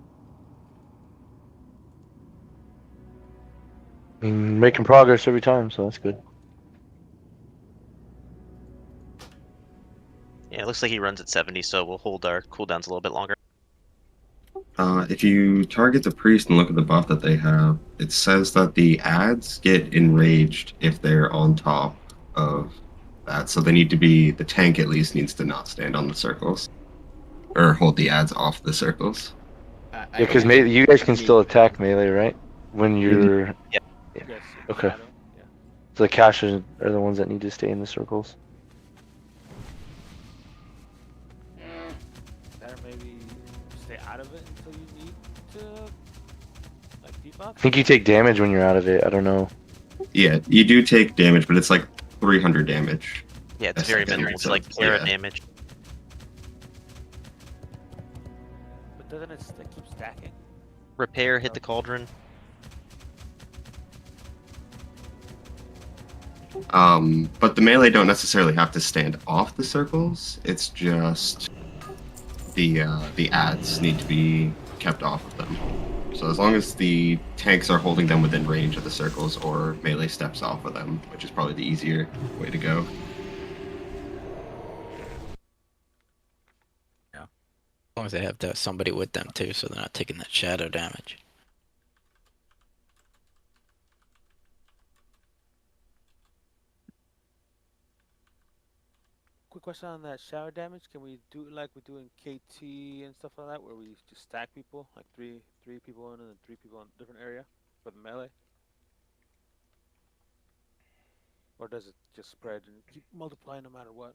I mean, making progress every time, so that's good. Yeah, it looks like he runs at 70, so we'll hold our cooldowns a little bit longer. If you target the priest and look at the buff that they have, it says that the ads get enraged if they're on top of that. So they need to be, the tank at least needs to not stand on the circles. Or hold the ads off the circles. Yeah, because you guys can still attack melee, right? When you're. Yep. Yes. Okay. Shadow, yeah. So the caches are the ones that need to stay in the circles. Better maybe stay out of it until you need to, like, debuff. I think you take damage when you're out of it. I don't know. Yeah, you do take damage, but it's like 300 damage. Yeah, it's a very second, minimal. It's so, like Clara yeah. damage. But doesn't it keep stacking? Repair, hit the cauldron. But the melee don't necessarily have to stand off the circles. It's just the ads need to be kept off of them. So as long as the tanks are holding them within range of the circles, or melee steps off of them, which is probably the easier way to go. Yeah. As long as they have to have somebody with them too, so they're not taking that shadow damage. Quick question on that shower damage. Can we do it like we do in KT and stuff like that, where we just stack people, like three people in and then 3 people in a different area for the melee? Or does it just spread and keep multiplying no matter what?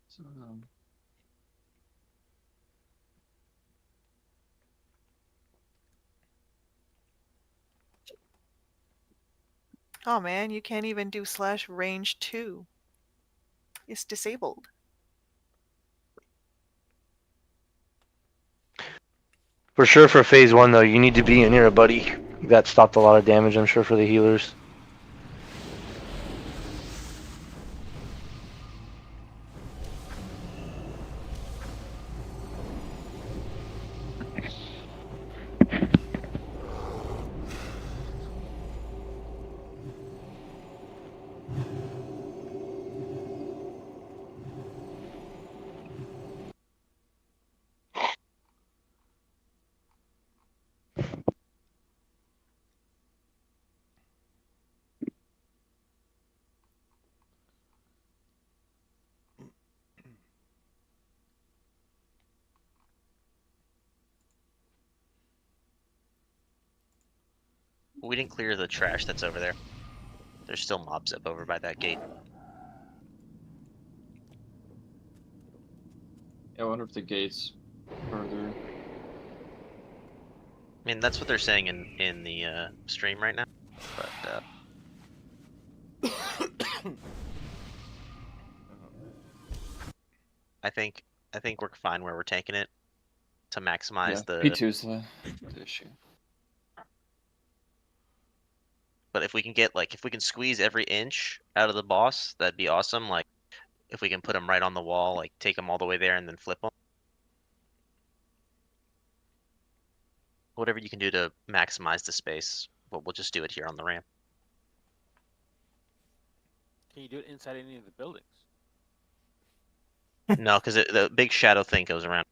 So, Oh man, you can't even do /range 2. It's disabled. For sure, for phase 1 though, you need to be near a buddy. That stopped a lot of damage, I'm sure, for the healers. We didn't clear the trash that's over there. There's still mobs up over by that gate. yeah, I wonder if the gate's further. I mean, that's what they're saying in the stream right now. But I think we're fine where we're taking it to maximize the P2's the issue. But if we can get if we can squeeze every inch out of the boss, that'd be awesome. Like if we can put them right on the wall, like take them all the way there and then flip them. Whatever you can do to maximize the space, but we'll just do it here on the ramp. Can you do it inside any of the buildings? No, because the big shadow thing goes around.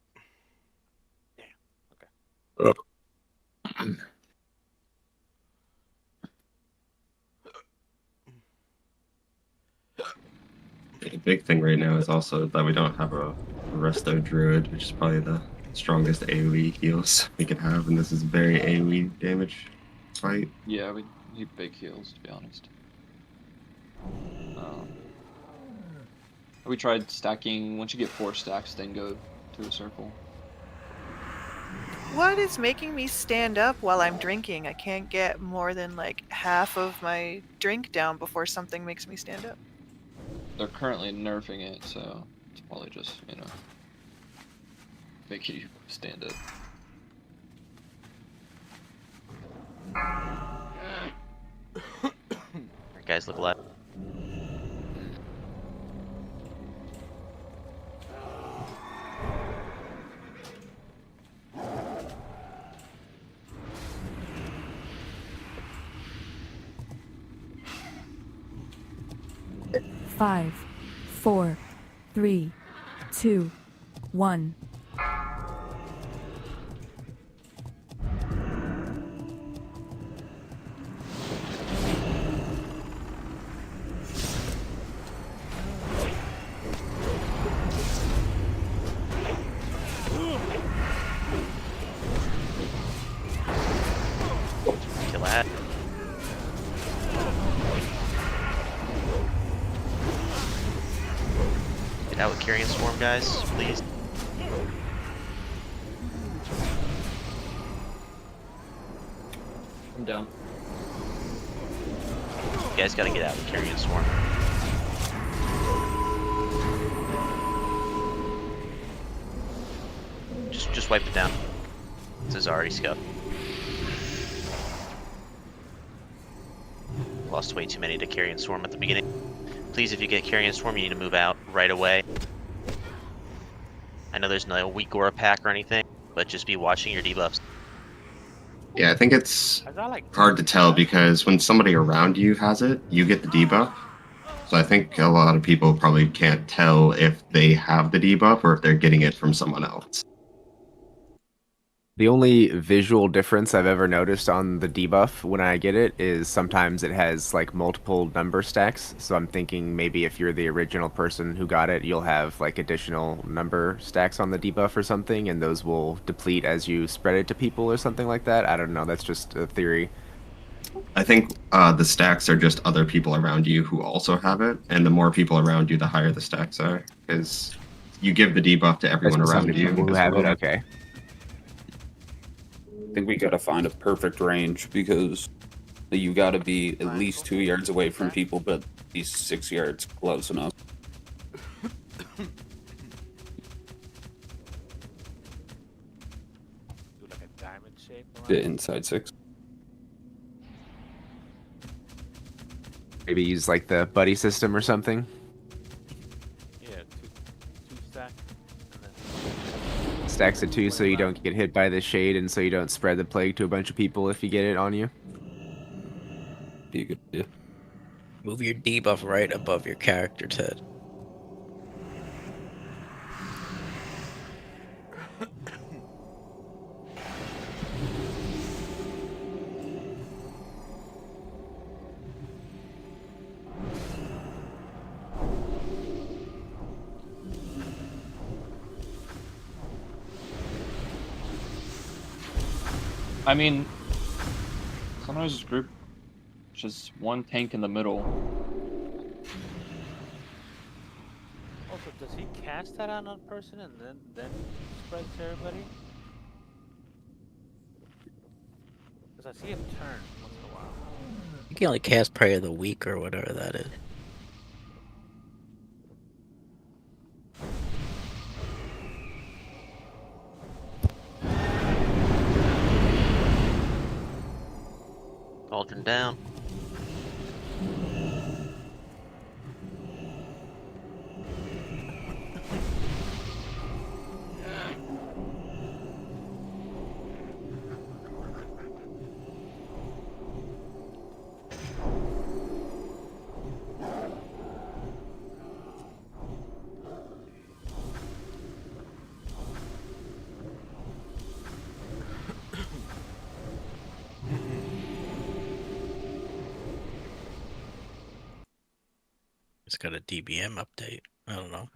The big thing right now is also that we don't have a Resto Druid, which is probably the strongest AoE heals we can have, and this is very AoE damage fight. Yeah, we need big heals, to be honest. We tried stacking, once you get 4 stacks, then go to a circle. What is making me stand up while I'm drinking? I can't get more than like half of my drink down before something makes me stand up. They're currently nerfing it, so it's probably just, you know, make you stand up. Alright, guys, look left. Five, 4, 3, 2, 1. Kill that. Get out with Carrion Swarm, guys, please. I'm down. You guys gotta get out with Carrion Swarm. Just wipe it down. This is already scuffed. Lost way too many to Carrion Swarm at the beginning. Please, if you get Carrion Swarm, you need to move out right away. I know there's no weak Aura pack or anything, but just be watching your debuffs. Yeah, I think it's hard to tell because when somebody around you has it, you get the debuff. So I think a lot of people probably can't tell if they have the debuff or if they're getting it from someone else. The only visual difference I've ever noticed on the debuff when I get it is sometimes it has like multiple number stacks. So I'm thinking maybe if you're the original person who got it, you'll have like additional number stacks on the debuff or something, and those will deplete as you spread it to people or something like that. I don't know. That's just a theory. I think the stacks are just other people around you who also have it, and the more people around you, the higher the stacks are, because you give the debuff to everyone That's around many you. people who as have it. well. Okay. I think we gotta find a perfect range because you gotta be at least 2 yards away from people, but at least 6 yards close enough. Do like a diamond shape. Yeah, inside 6. Maybe use like the buddy system or something. Yeah, two stack. And then Stacks of 2 so you don't get hit by the shade and so you don't spread the plague to a bunch of people if you get it on you. Be a good idea. Move your debuff right above your character, Ted. I mean, sometimes this group, just one tank in the middle. also, does he cast that on a person and then spread to everybody? Because I see him turn once in a while. You can only cast Prayer of the Week or whatever that is. Cauldron down. it's got a DBM update. I don't know.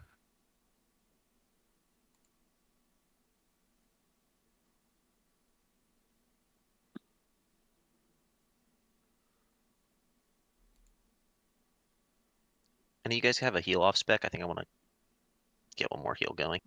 Any of you guys have a heal off spec? I think I want to get one more heal going.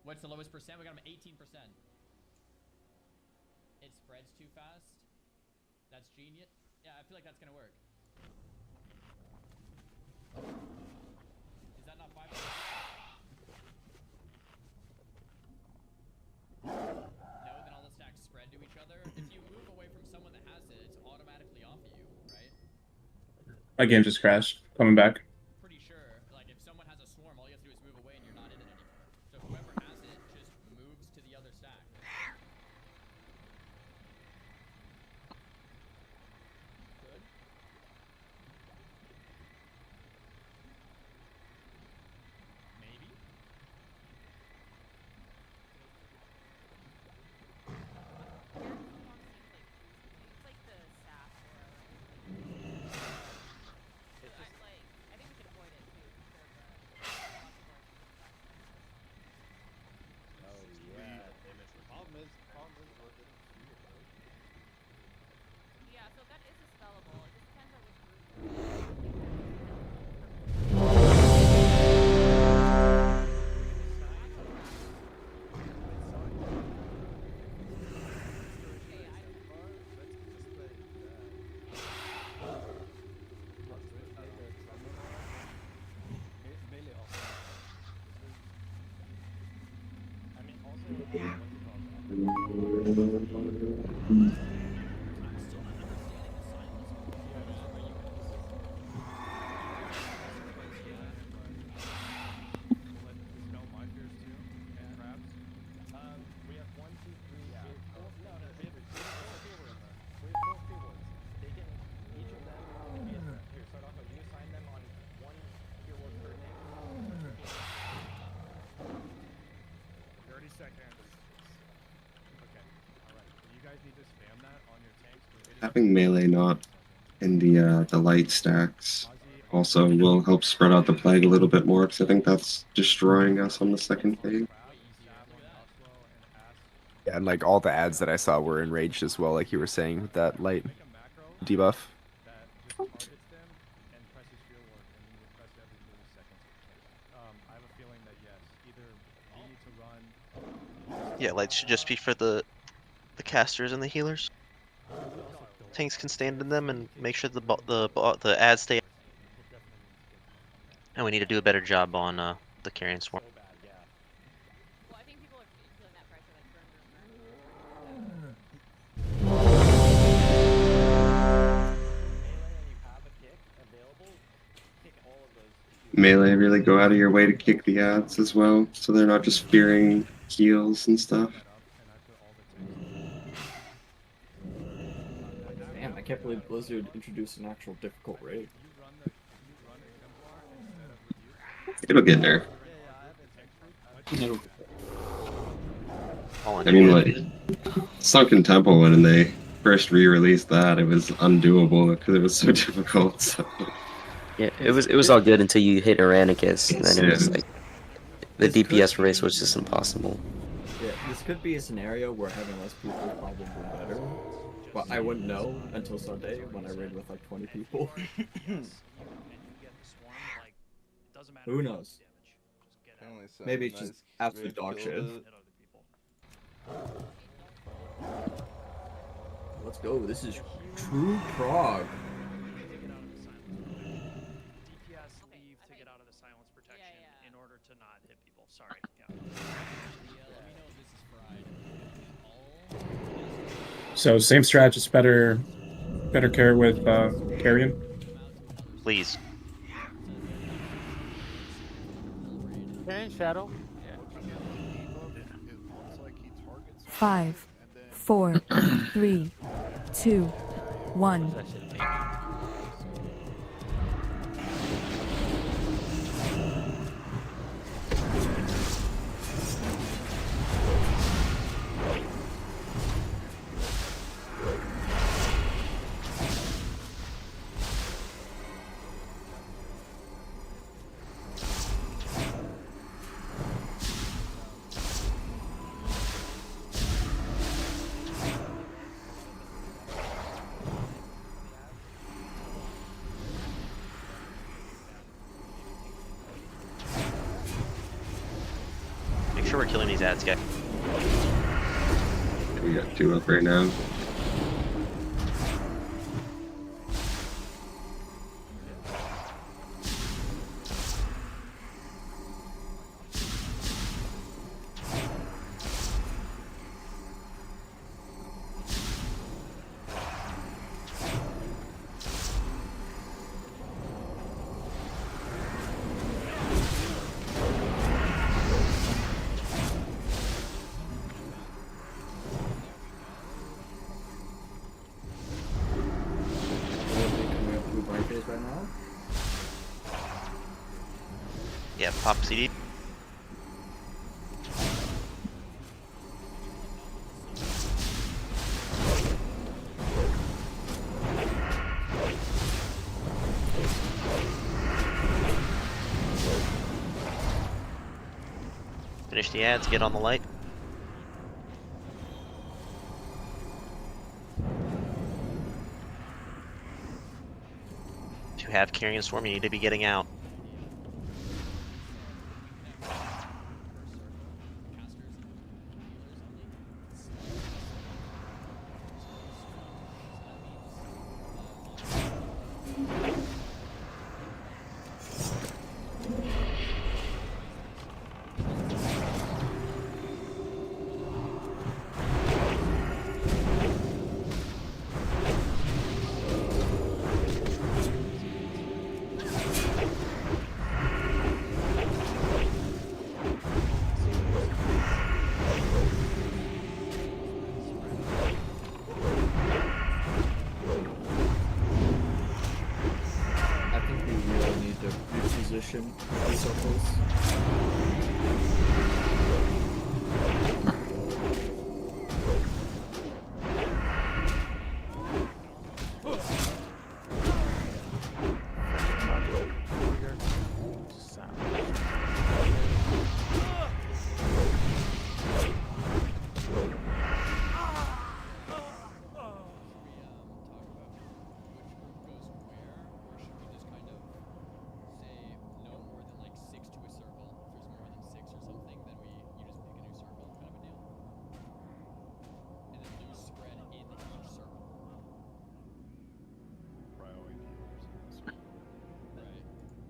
What's the lowest percent? We got him 18%. It spreads too fast. That's genius. Yeah, I feel like that's gonna work. Is that not 5%? No, then all the stacks spread to each other. If you move away from someone that has it, it's automatically off of you, right? My game just crashed. Coming back. Pretty sure, like if someone has a swarm, all you have to do is move away and you're not in it anymore. So whoever has it just moves to the other stack. Good. Maybe. Having melee not in the light stacks also will help spread out the plague a little bit more, because I think that's destroying us on the second phase. Yeah, and like all the ads that I saw were enraged as well, like you were saying with that light debuff. Yeah, light should just be for the casters and the healers. Tanks can stand in them and make sure the ads stay. And we need to do a better job on the carrion swarm. Melee really go out of your way to kick the ads as well, so they're not just fearing heals and stuff. Damn, I can't believe Blizzard introduced an actual difficult raid. It'll get there. No. I mean, like, Sunken Temple, when they first re-released that, it was undoable because it was so difficult. So. Yeah, it was all good until you hit Iranicus, and then it was like the DPS race was just impossible. Yeah, this could be a scenario where having less people is probably better. Well, I wouldn't know until Sunday when I raid with like 20 people. Who knows? Maybe it's just absolute dog shit. Let's go. This is true Prague. So same strat, just better better care with Carrion. Please. Carrying Shadow. Yeah. 5, 4, 3, 2, 1. That shit make? Make sure we're killing these ads, guys. We got 2 up right now. Coming up through bright phase right now. Yeah, pop CD. Finish the ads, get on the light. If you have Carrion Storm, you need to be getting out. I think we really need to reposition the circles.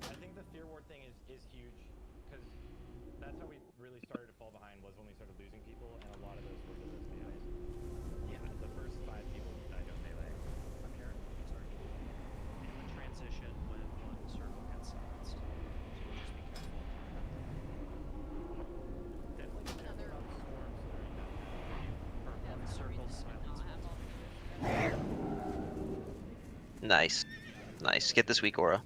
I think the fear ward thing is huge because that's how we really started to fall behind was when we started losing people, and a lot of those were those melees. Yeah, the first 5 people who died to melee. I'm here. Sorry. And the transition when one circle gets silenced. So we'll just be careful. Definitely be careful about swarms that are in or one circle silence. Nice. Nice. Get this weak aura.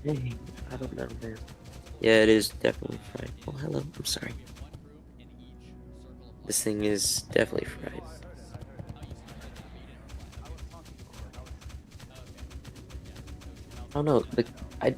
Hey, I don't know, man. Yeah, it is definitely fried. Oh, hello. I'm sorry. This thing is definitely fried. I don't know. Like, I.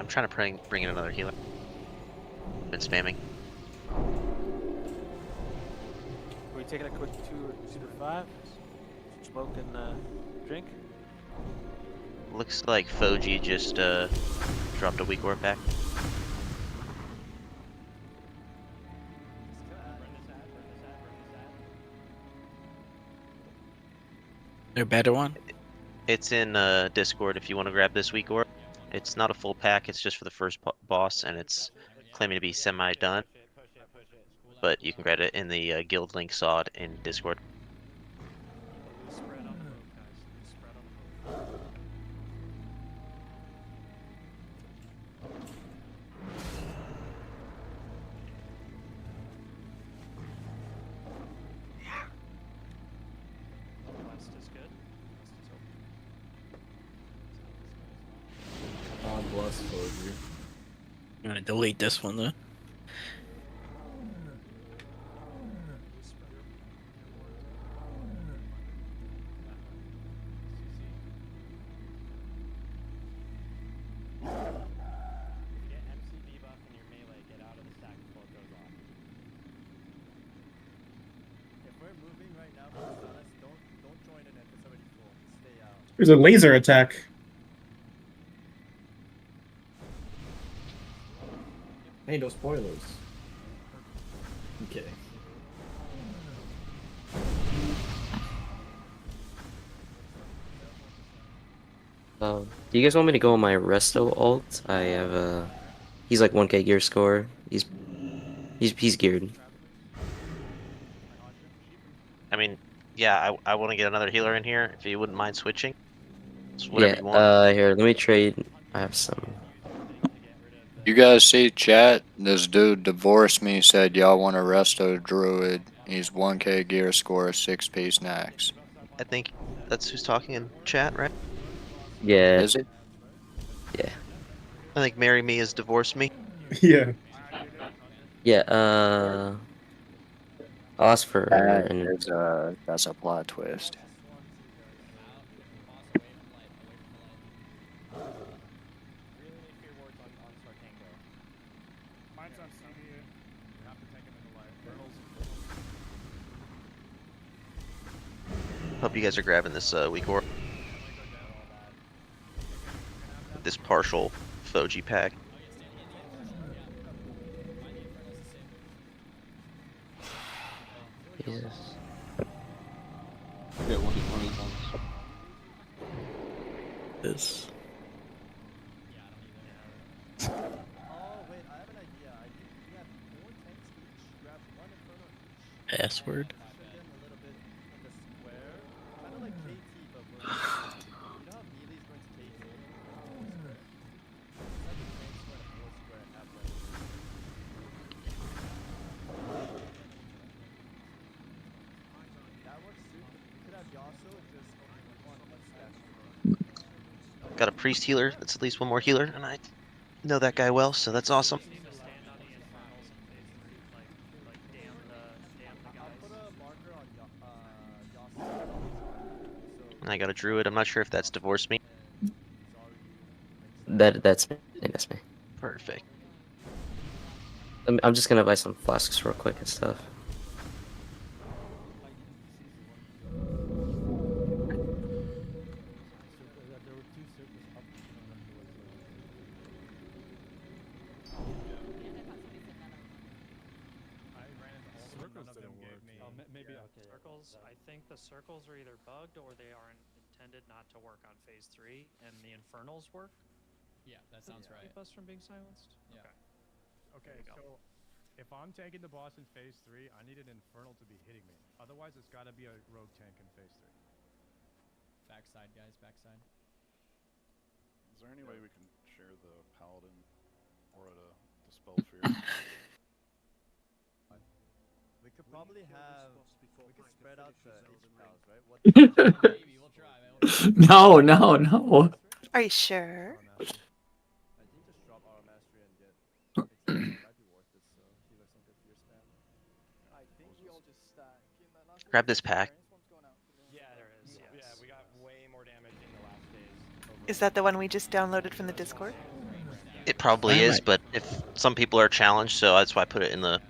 I'm trying to bring in another healer. Been spamming. Are we taking a quick 2 to 5? Smoke and drink? Looks like Foji just dropped a weak orb back. There a better one? It's in Discord if you want to grab this weak orb. It's not a full pack, it's just for the first boss, and it's claiming to be semi-done. But you can grab it in the guild link sod in Discord. God bless Foji. I'm gonna delete this one though. There's a laser attack. Hey, no spoilers. I'm kidding. Do you guys want me to go on my Resto ult? I have he's like 1k gear score. He's geared. I mean, yeah, I want to get another healer in here if you wouldn't mind switching. It's whatever Yeah, you want. here, let me trade. I have some. You guys see chat? This dude divorced me, said y'all want a resto druid. He's 1k gear score, 6-piece Nax. I think that's who's talking in chat, right? Yeah. Is it? Yeah. I think Marry Me has divorced me. Yeah. Yeah, I'll ask for That's a plot twist. Hope you guys are grabbing this weak orb. This partial Foji pack. Jesus. Yeah, 1 to 20 times. This. Password. Got a priest healer. That's at least one more healer, and I know that guy well, so that's awesome. And I got a druid. I'm not sure if that's divorced me. That's me. Perfect. I'm just gonna buy some flasks real quick and stuff. Circles, I think the circles are either bugged or they are intended not to work on phase 3, and the infernals work. Yeah, that sounds right. Keep us from being silenced. Yeah. Okay. Okay, so if I'm taking the boss in phase 3, I need an infernal to be hitting me. Otherwise, it's got to be a rogue tank in phase 3. Backside, guys, backside. Is there any way we can share the paladin or to dispel fear? We could probably have. We could spread out the pals, right? Maybe we'll try. No, no, no. Are you sure? I think just drop our mastery and get. Might be worth it. So heal us some good fear spam. I think we all just stack. Grab this pack. Yeah, there is. Yes. Yeah, we got way more damage in the last phase. Is that the one we just downloaded from the Discord? It probably I is, might- but if some people are challenged, so that's why I put it in the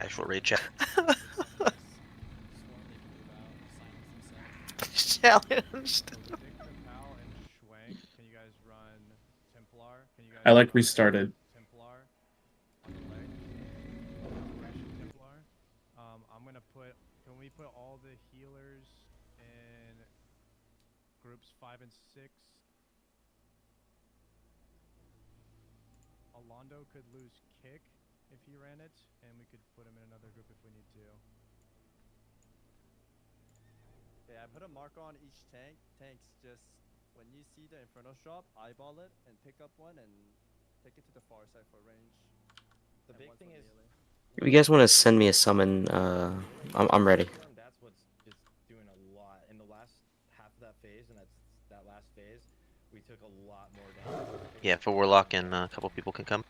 actual raid chat. Challenged. Can you guys run Templar? Can you guys I like run restarted. Templar on the leg? Operation Templar. I'm gonna put. Can we put all the healers in groups 5 and 6? Alondo could lose kick if he ran it, and we could put him in another group if we need to. Okay, I put a marker on each tank. Tanks just, when you see the Inferno shop, eyeball it and pick up one and take it to the far side for range. The big thing is, If you guys want to send me a summon, I'm ready. that's what's just doing a lot. In the last half of that phase, and that's that last phase, we took a lot more damage. Yeah, for Warlock and a couple people can come.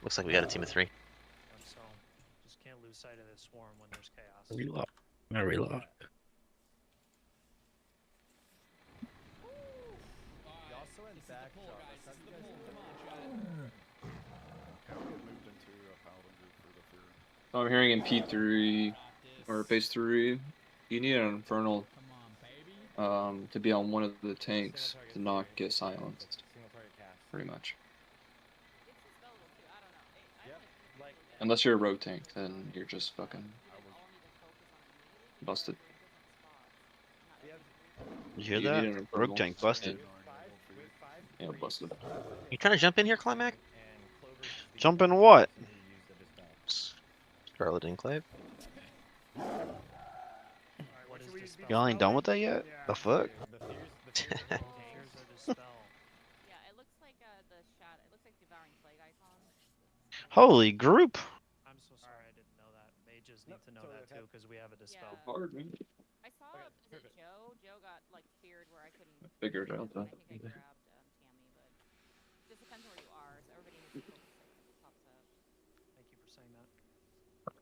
Looks like we got a team of 3. So just can't lose sight of this swarm when there's chaos. Reload. I'm gonna reload. Also in back shop, let's have you guys moved into a paladin group for the third. I'm hearing in P3 or phase 3, you need an infernal to be on one of the tanks to not get silenced. Pretty much. Unless you're a rogue tank, then you're just fucking busted. You hear You that? need an infernal. Rogue tank busted. Yeah, busted. You trying to jump in here, Climac? Jump in what? Scarlet Enclave. Y'all ain't done with that yet? The fuck? Holy group! I'm so sorry I didn't know that. Mages need to know that too because we have a dispel. Hard, man. I saw, is it Joe? Joe got like feared where I couldn't. Figured out that. I think I grabbed Tammy, but it just depends where you are. So everybody needs to focus it pops up. Thank you for saying that.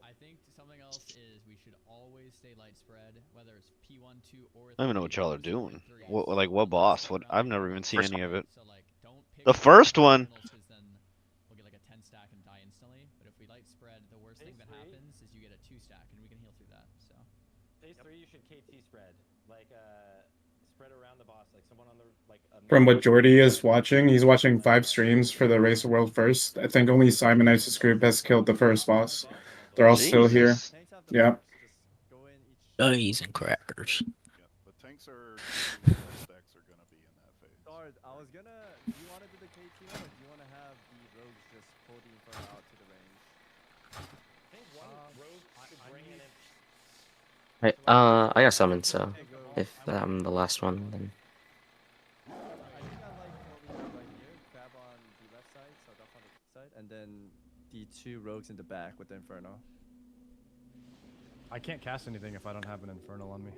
I think something else is we should always stay light spread, whether it's P1, 2, or 3. I don't even know what y'all are doing. What, like what boss? What? I've never even seen First any of it. So like, don't pick The first one. Because then we'll get like a 10 stack and die instantly. But if we light spread, the worst thing that happens is you get a 2 stack, and we can heal through that. So. Phase 3, you should KT spread. Like, spread around the boss. Like, someone on the, like... From what Jordy is watching, he's watching 5 streams for the Race of World first. I think only Simon Ice's group has killed the first boss. They're all still here. Yeah. Cheese and crackers. The tanks are stacks are gonna be in that phase. Guard, I was gonna. Do you want to do the KT one, or do you want to have the rogues just pull the Inferno out to the range? I think one rogue should bring in... Right, I got summoned, so if I'm the last one, then. I think I like what we have right here. Crab on the left side, Sardoff on the right side, and then the 2 rogues in the back with the Inferno. I can't cast anything if I don't have an Infernal on me.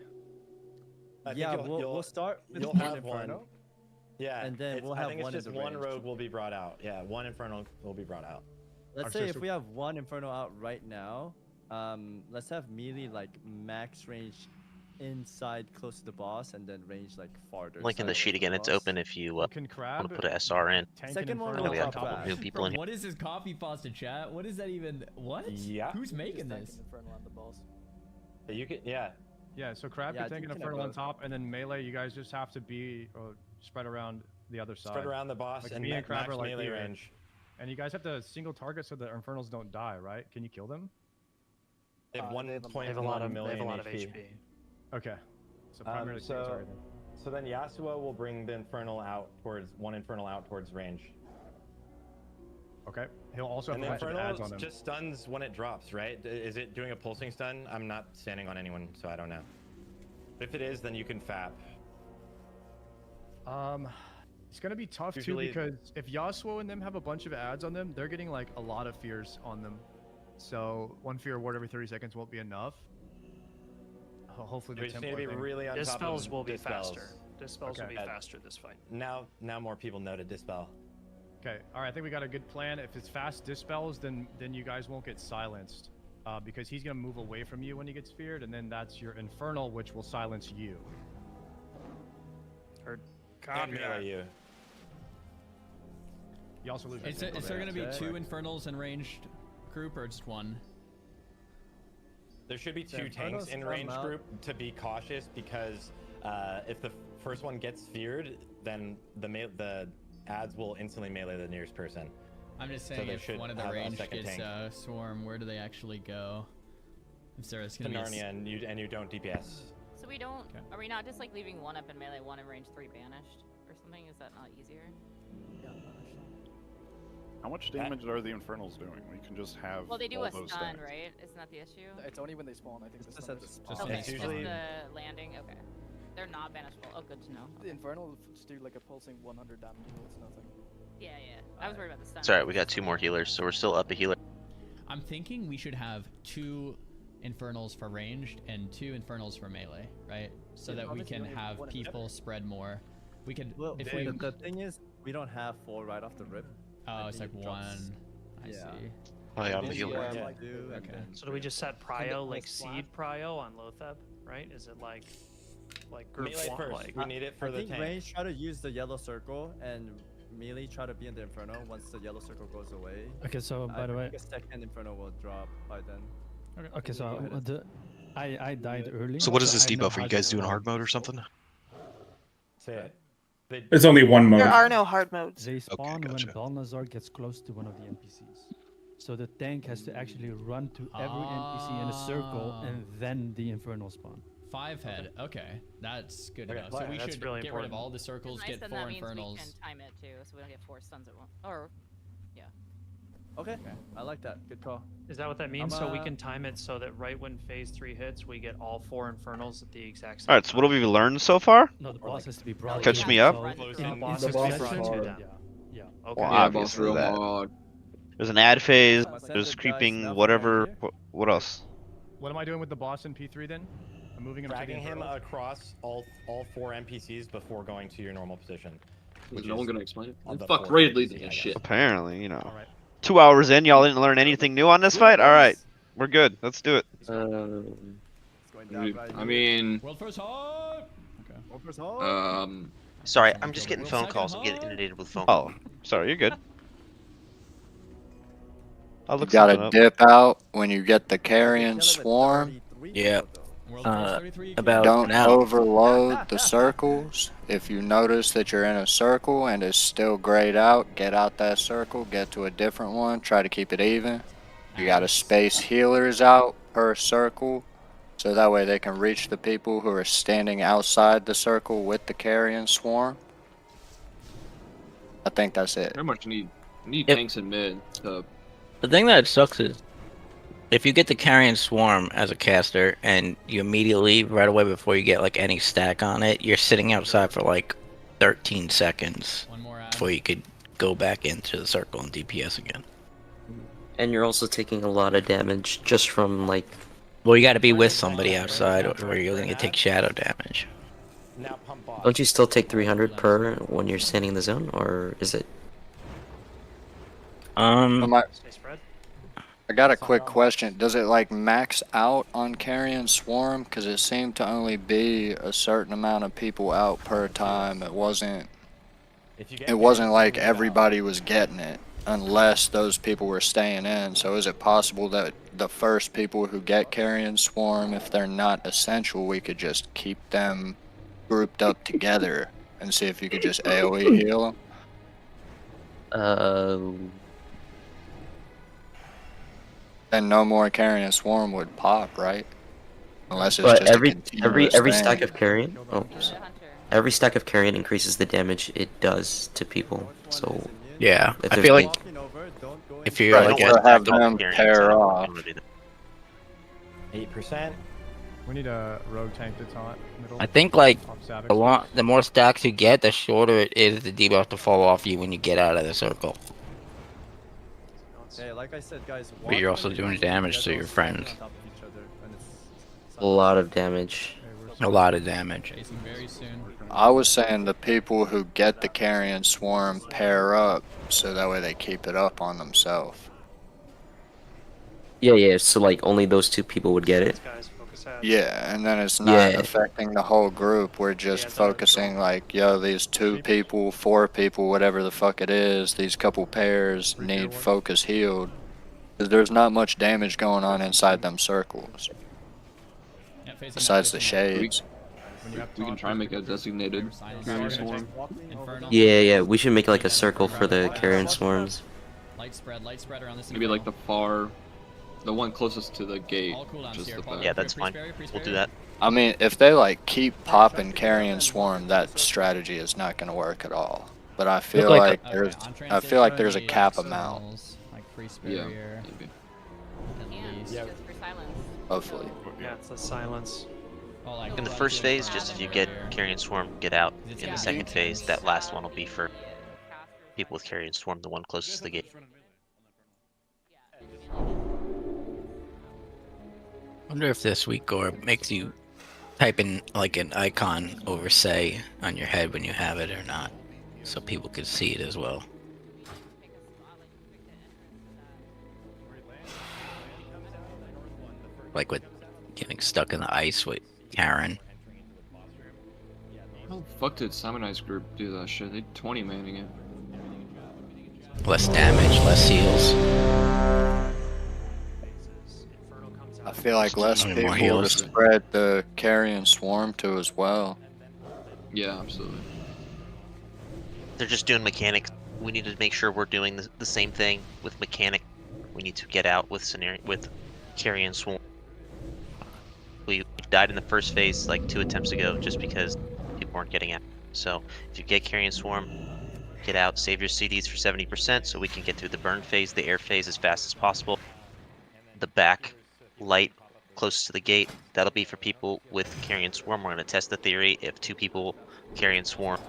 Yeah, we'll start with you'll one have Inferno. one. Yeah, and then we'll have I think one it's in just the one range. rogue will be brought out. Yeah, one Infernal will be brought out. Let's say if we have one Inferno out right now, let's have melee like max range inside close to the boss, and then range like farther. Link in the side sheet of again. the It's boss. open if you want Can to Crab put an SR in. Second one I know we'll we got a talk couple about. new people in here. What is this copy pasta chat? What is that even? What? Yeah. Who's making this? You can, yeah. Yeah, so Crab Yeah, I can take think an we can have Infernal on both. top, and then melee, you guys just have to be spread around the other side. Spread around the boss like and me and Crab max are like melee here. range. And you guys have to single target so the Infernals don't die, right? Can you kill them? They have 1.1 They have a lot of HP. HP. Okay. So primarily single targeting. So then Yasuo will bring the Infernal out towards range. Okay. He'll also And have the a bunch of ads on Infernal him. just stuns when it drops, right? Is it doing a pulsing stun? I'm not standing on anyone, so I don't know. If it is, then you can FAP. It's gonna be tough Usually- too because if Yasuo and them have a bunch of ads on them, they're getting like a lot of fears on them. So 1 fear ward every 30 seconds won't be enough. Hopefully the We just need to Templar be thing. really on top of Dispels will be dispels. faster. Dispels will Okay. be faster this fight. Now more people know to dispel. Okay, all right. I think we got a good plan. If it's fast dispels, then you guys won't get silenced, because he's gonna move away from you when he gets feared, and then that's your Infernal, which will silence you. Heard. And melee you. You also lose. Is there going to be 2 Infernals in ranged group or just 1? There should be 2 The tanks Infernals in come range out- group to be cautious because if the first one gets feared, then the ads will instantly melee the nearest person. I'm just So saying they if should one of the have a range second gets tank. swarm, where do they actually go? If there's To going to be Narnia and you don't DPS. So we don't. Are we not just like leaving 1 up in melee, 1 in range 3 banished or something? Is that not easier? How much damage are the Infernals doing? We can just have Well, they do all a those stun, stacks. right? Isn't that the issue? It's only when they spawn. I think Just at the spawn. Okay, It's usually- just the landing. Okay, they're not banishable. Oh, good to know. The Infernals do like a pulsing 100 damage. It's nothing. Yeah, yeah. I was worried about the stun. It's alright, we got 2 more healers, so we're still up a healer. I'm thinking we should have 2 Infernals for ranged and 2 Infernals for melee, right? So Yeah, that we obviously can only have one in people spread more. We could, Well, if the thing is, we don't have 4 right off the rip. Oh, I it's think like it drops- 1. I yeah. see. Oh yeah, I'm a Maybe, healer. like 2, and Okay. then So do we just set prio like splash? seed prio on Lotheb, right? Is it like group Melee one, first. like We need it for I the think tank. range try to use the yellow circle and melee try to be in the inferno once the yellow circle goes away. Okay, so by the I way, think a second inferno will drop by then. okay, so I died early. So what is this I know debuff? Are you how guys to- doing hard mode or something? Say it. It's only one mode. There are no hard modes. They spawn gotcha. when Balnazar gets close to one of the NPCs. So the tank has to actually run to every NPC in a circle, and then the Infernal spawn. 5 head. Okay, that's good to Okay, know. So we that's should really get rid of important. all the circles, Nice, get then 4 that means Infernals. we can time it too, so we don't get 4 stuns at once. Or, yeah. Okay, I like that. Good call. Is that what that means? I'm, So we can time it so that right when phase 3 hits, we get all 4 Infernals at the exact same Alright, so what have we learned so far? No, the boss has to be brought. Catch in, me up. so The in boss succession, has to be brought to them. Yeah. Okay. Well, Yeah, obviously boss real that. mod. There's an ad phase, Send there's the guys creeping, now whatever. from right What else? What am I doing with the boss in P3 then? I'm moving him to the Dragging him Infernal. across all 4 NPCs before going to your normal position. Is no one gonna explain it? on the Fuck 4th Raid NPC, leading I this guess. shit. Apparently, you know. Alright. 2 hours in, y'all didn't learn anything new on this fight? Alright, we're good. Let's do it. It's going down right I here. mean, World first hop. Okay. World first hold. Sorry, I'm just getting phone calls. I'm getting inundated with phone calls. Oh, sorry, you're good. I'll You look something gotta up. dip out when you get the carrion swarm. Yeah. World first 33 About Don't now. overload the circles. If you notice that you're in a circle and it's still grayed out, get out that circle, get to a different one, try to keep it even. You gotta space healers out per circle, so that way they can reach the people who are standing outside the circle with the carrion swarm. I think that's it. very much need Yep. tanks in mid to The thing that sucks is if you get the carrion swarm as a caster and you immediately, right away before you get like any stack on it, you're sitting outside for like 13 seconds One more ad. before you could go back into the circle and DPS again. And you're also taking a lot of damage just from like. Well, you got to be with somebody outside, or you're gonna take shadow damage. Now pump off. Don't you still take 300 per when you're standing in the zone, or is it? Stay spread. I got a quick question. Does it like max out on carrion swarm? Because it seemed to only be a certain amount of people out per time. It wasn't. If you get It wasn't like everybody was getting it, unless those people were staying in. So is it possible that the first people who get carrion swarm, if they're not essential, we could just keep them grouped up together and see if you could just AoE heal them? Then no more carrion swarm would pop, right? Unless it's But just every a continuous every thing. stack of carrion. Oh, every stack of carrion increases the damage it does to people. So Yeah, if I there's feel like like- if you're Right, like don't a, have them pair off. 8%. We need a rogue tank to taunt middle. I think like off Savage. the more stacks you get, the shorter it is the debuff to fall off you when you get out of the circle. Hey, like I said, guys. But you're walk also when doing you damage guys to all your standing friends. on top of each other, and it's a lot of damage. A lot of damage. Facing very soon. I was saying the people who get the carrion swarm pair up, so that way they keep it up on themselves. Yeah, yeah. So like only those 2 people would get it. Guys, focus has. Yeah, and then it's not Yeah. affecting the whole group. We're just focusing like, yo, these 2 people, 4 people, whatever the fuck it is, these couple pairs need focus healed. 'Cause there's not much damage going on inside them circles. Yeah, facing that, Besides the facing that. shades. We can try and make a designated carrier swarm. Infernal. Yeah, we should make like a circle for the carrion swarms. Light spread around this. Maybe like the one closest to the gate. Just the back. Yeah, that's fine. We'll do that. I mean, if they like keep popping carrion swarm, that strategy is not going to work at all. But I feel like there's a cap amount. Like freeze Yeah, barrier. maybe. Yeah, just for silence. Hopefully. Yeah, it's the silence. Oh, like In the first phase, just if you get carrion swarm, get out. In the second phase, that last one will be for people with carrion swarm, the one closest to the gate. Wonder if this weak orb makes you type in like an icon over say on your head when you have it or not, so people could see it as well. Like with getting stuck in the ice with Karen. How the fuck did Simonize group do that shit? They 20 manning it. Less damage, less heals. I feel like less Only more people to heals. spread the carrion swarm to as well. Yeah, absolutely. They're just doing mechanics. We need to make sure we're doing the same thing with mechanic. We need to get out with carrion swarm. We died in the first phase like 2 attempts ago just because people weren't getting out. So if you get carrion swarm, get out, save your CDs for 70% so we can get through the burn phase, the air phase as fast as possible. The back light close to the gate, that'll be for people with carrion swarm. We're going to test the theory. If 2 people carrion swarm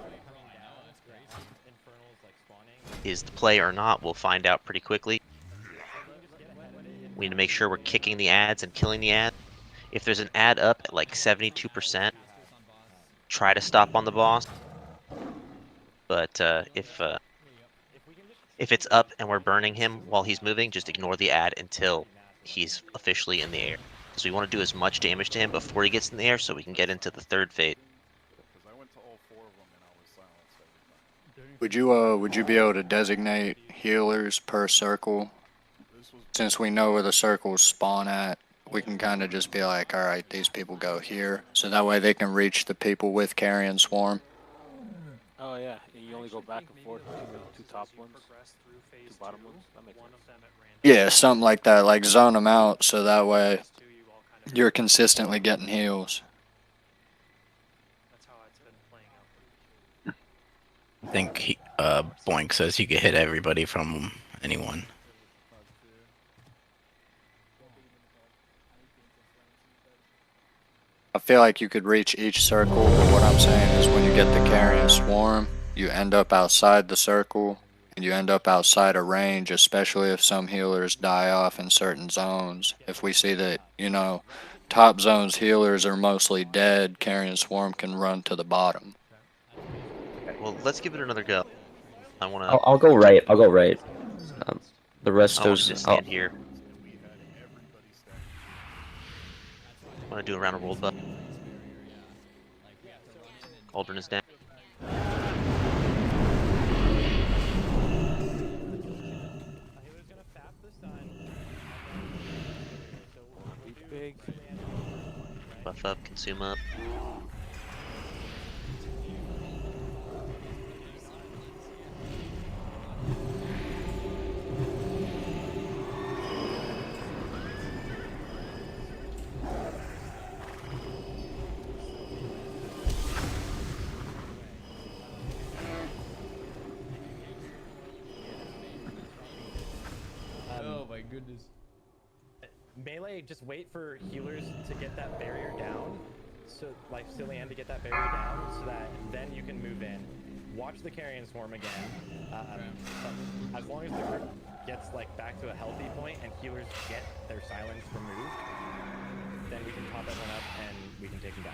is the play or not, we'll find out pretty quickly. We need to make sure we're kicking the ads and killing the ads. If there's an ad up at like 72%, try to stop on the boss. But if it's up and we're burning him while he's moving, just ignore the ad until he's officially in the air. So we want to do as much damage to him before he gets in the air so we can get into the third phase. Would you be able to designate healers per circle? Since we know where the circles spawn at, we can kind of just be like, all right, these people go here. So that way they can reach the people with carrion swarm. Oh yeah, and you only go back and forth between the 2 top ones, 2 bottom ones. That makes sense. Yeah, something like that. Like zone them out so that way you're consistently getting heals. I think Boink says you can hit everybody from anyone. I feel like you could reach each circle, but what I'm saying is when you get the carrion swarm, you end up outside the circle, and you end up outside of range, especially if some healers die off in certain zones. If we see that, you know, top zones healers are mostly dead, carrion swarm can run to the bottom. Well, let's give it another go. I want to. I'll go right. I'll go right. The rest I want goes. to just stand here. I want to do a round of roll up. Aldrin is down. Big. Buff up, consume up. Oh my goodness. Melee, just wait for healers to get that barrier down, so like Cillian to get that barrier down, so that then you can move in. Watch the carrion swarm again. As long as the group gets like back to a healthy point and healers get their silence removed, then we can top everyone up and we can take them down.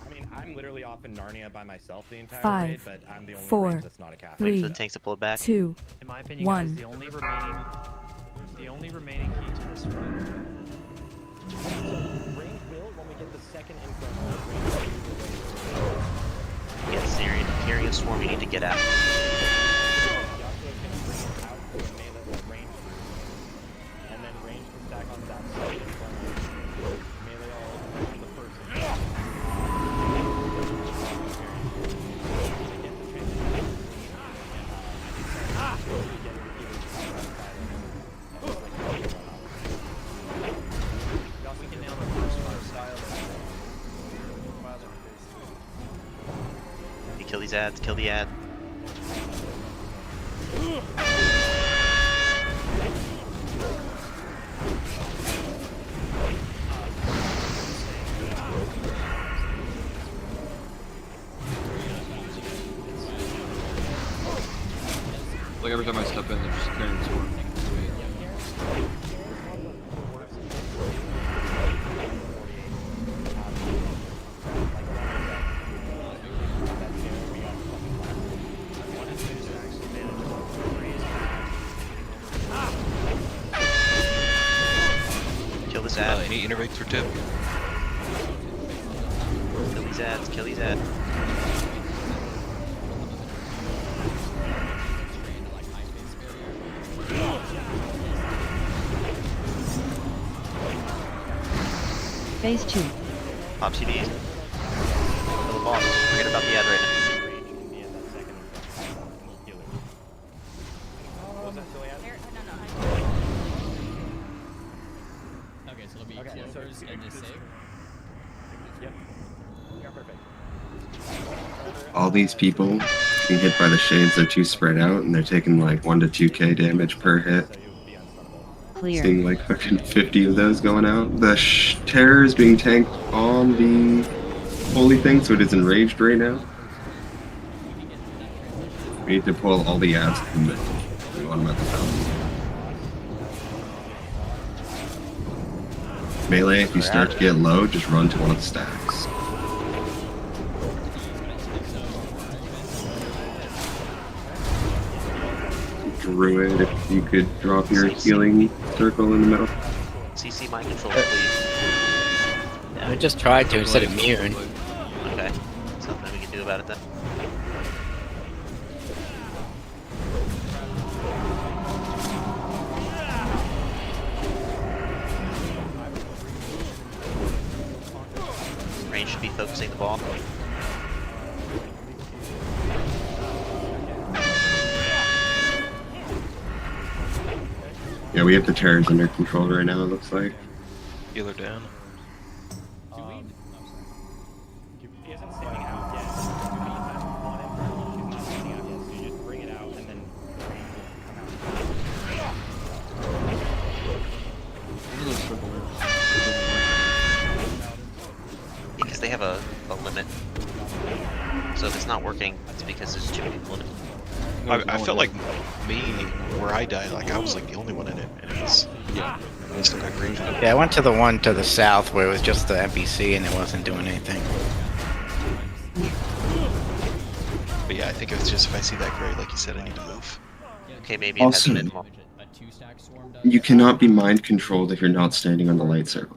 I mean, I'm literally off in Narnia by myself the entire raid, but I'm the only range that's not a caster. 3, 2, In my opinion, guys, the only remaining key Range will, when we get the second Infernal, range will be Yeah, Syrian carrying swarm you need to get out. and then range can stack on that side Infernal. Melee all on the first We can nail the first one. You kill these ads, kill the ad. Like every time I step in, they're just carrying swarm. Kill this ad. Any innervates for tip? Kill these ads, kill these ads. Phase 2. Pop CDs. Kill the boss. Forget about the ad right now. Okay, so it'll be Okay, so clovers and the save. Yep. Yeah, perfect. All these people getting hit by the shades are too spread out, and they're taking like 1 to 2k damage per hit. Clear. Seeing like fucking 50 of those going out. The terror is being tanked on the holy thing, so it is enraged right now. We need to pull all the ads in the middle. We want them at the fountain. Melee, if you start to get low, just run to one of the stacks. Druid, if you could drop your healing circle in the middle. CC mind control, please. I just tried to instead of immune. Okay. Something we can do about it then. Range should be focusing the ball. Yeah, we have the terrors under control right now, it looks like. Healer down. He isn't standing out yet. Do we have one Infernal? She's not standing out yet, so you just bring it out and then Because they have a limit. So if it's not working, it's because there's too many people in it. I felt like me, where I died, like I was like the only one in it, and it's I still got green. Yeah, I went to the one to the south where it was just the NPC and it wasn't doing anything. But yeah, I think it's just if I see that gray, like you said, I need to move. Okay, maybe Also, it has a you cannot be mind controlled if you're not standing on the light circle.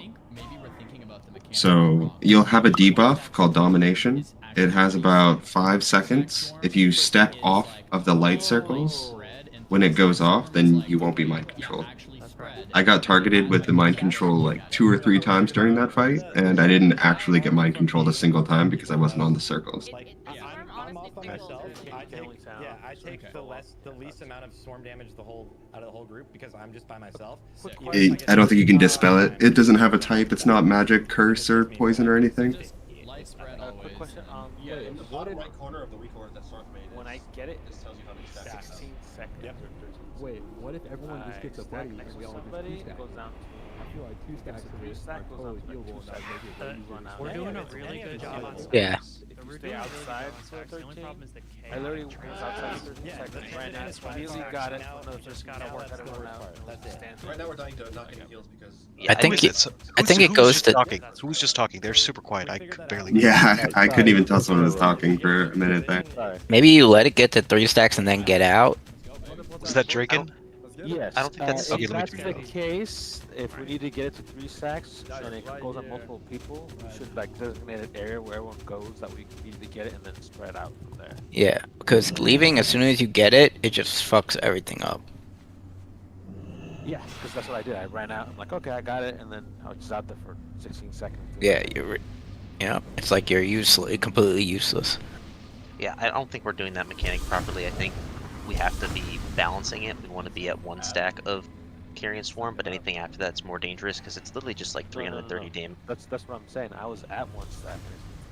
So you'll have a debuff called Domination. It has about 5 seconds. If you step off of the light circles, when it goes off, then you won't be mind controlled. I got targeted with the mind control like 2 or 3 times during that fight, and I didn't actually get mind controlled a single time because I wasn't on the circles. I'm off by myself. I take the least amount of storm damage out of the whole group because I'm just by myself. I don't think you can dispel it. It doesn't have a type. It's not magic, curse, or poison or anything. Quick question. Yeah, in the bottom right corner of the weak order that Sarth made. When I get it, this tells you how many stacks. 16 seconds. Yep. Wait, what if everyone just gets a buddy and we all just somebody, 2 it stacks? goes down to I feel like 2 stacks of this are totally healable and that make it way easier to We're stay. doing a really good job on Yeah. If you stay outside for 13, I literally was outside for 13 seconds right now. Immediately got it. No, just gotta work everyone out. Right now we're dying to not getting heals because. I think it goes to. Talking? Who's just talking? They're super quiet. I could barely. Yeah, I couldn't even tell someone was talking for a minute there. Maybe you let it get to 3 stacks and then get out. Is that Draken? Yes. I don't think that's If something that's we the do. case, if we need to get it to 3 stacks and it goes on multiple people, we should like designate an area where everyone goes that we need to get it and then spread out from there. Yeah, because leaving as soon as you get it, it just fucks everything up. Yeah, because that's what I did. I ran out. I'm like, okay, I got it, and then I was just out there for 16 seconds. Yeah, it's like you're useless, completely useless. Yeah, I don't think we're doing that mechanic properly. I think we have to be balancing it. We want to be at 1 stack of carrion swarm, but anything after that's more dangerous because it's literally just like 330 damage. That's what I'm saying. I was at 1 stack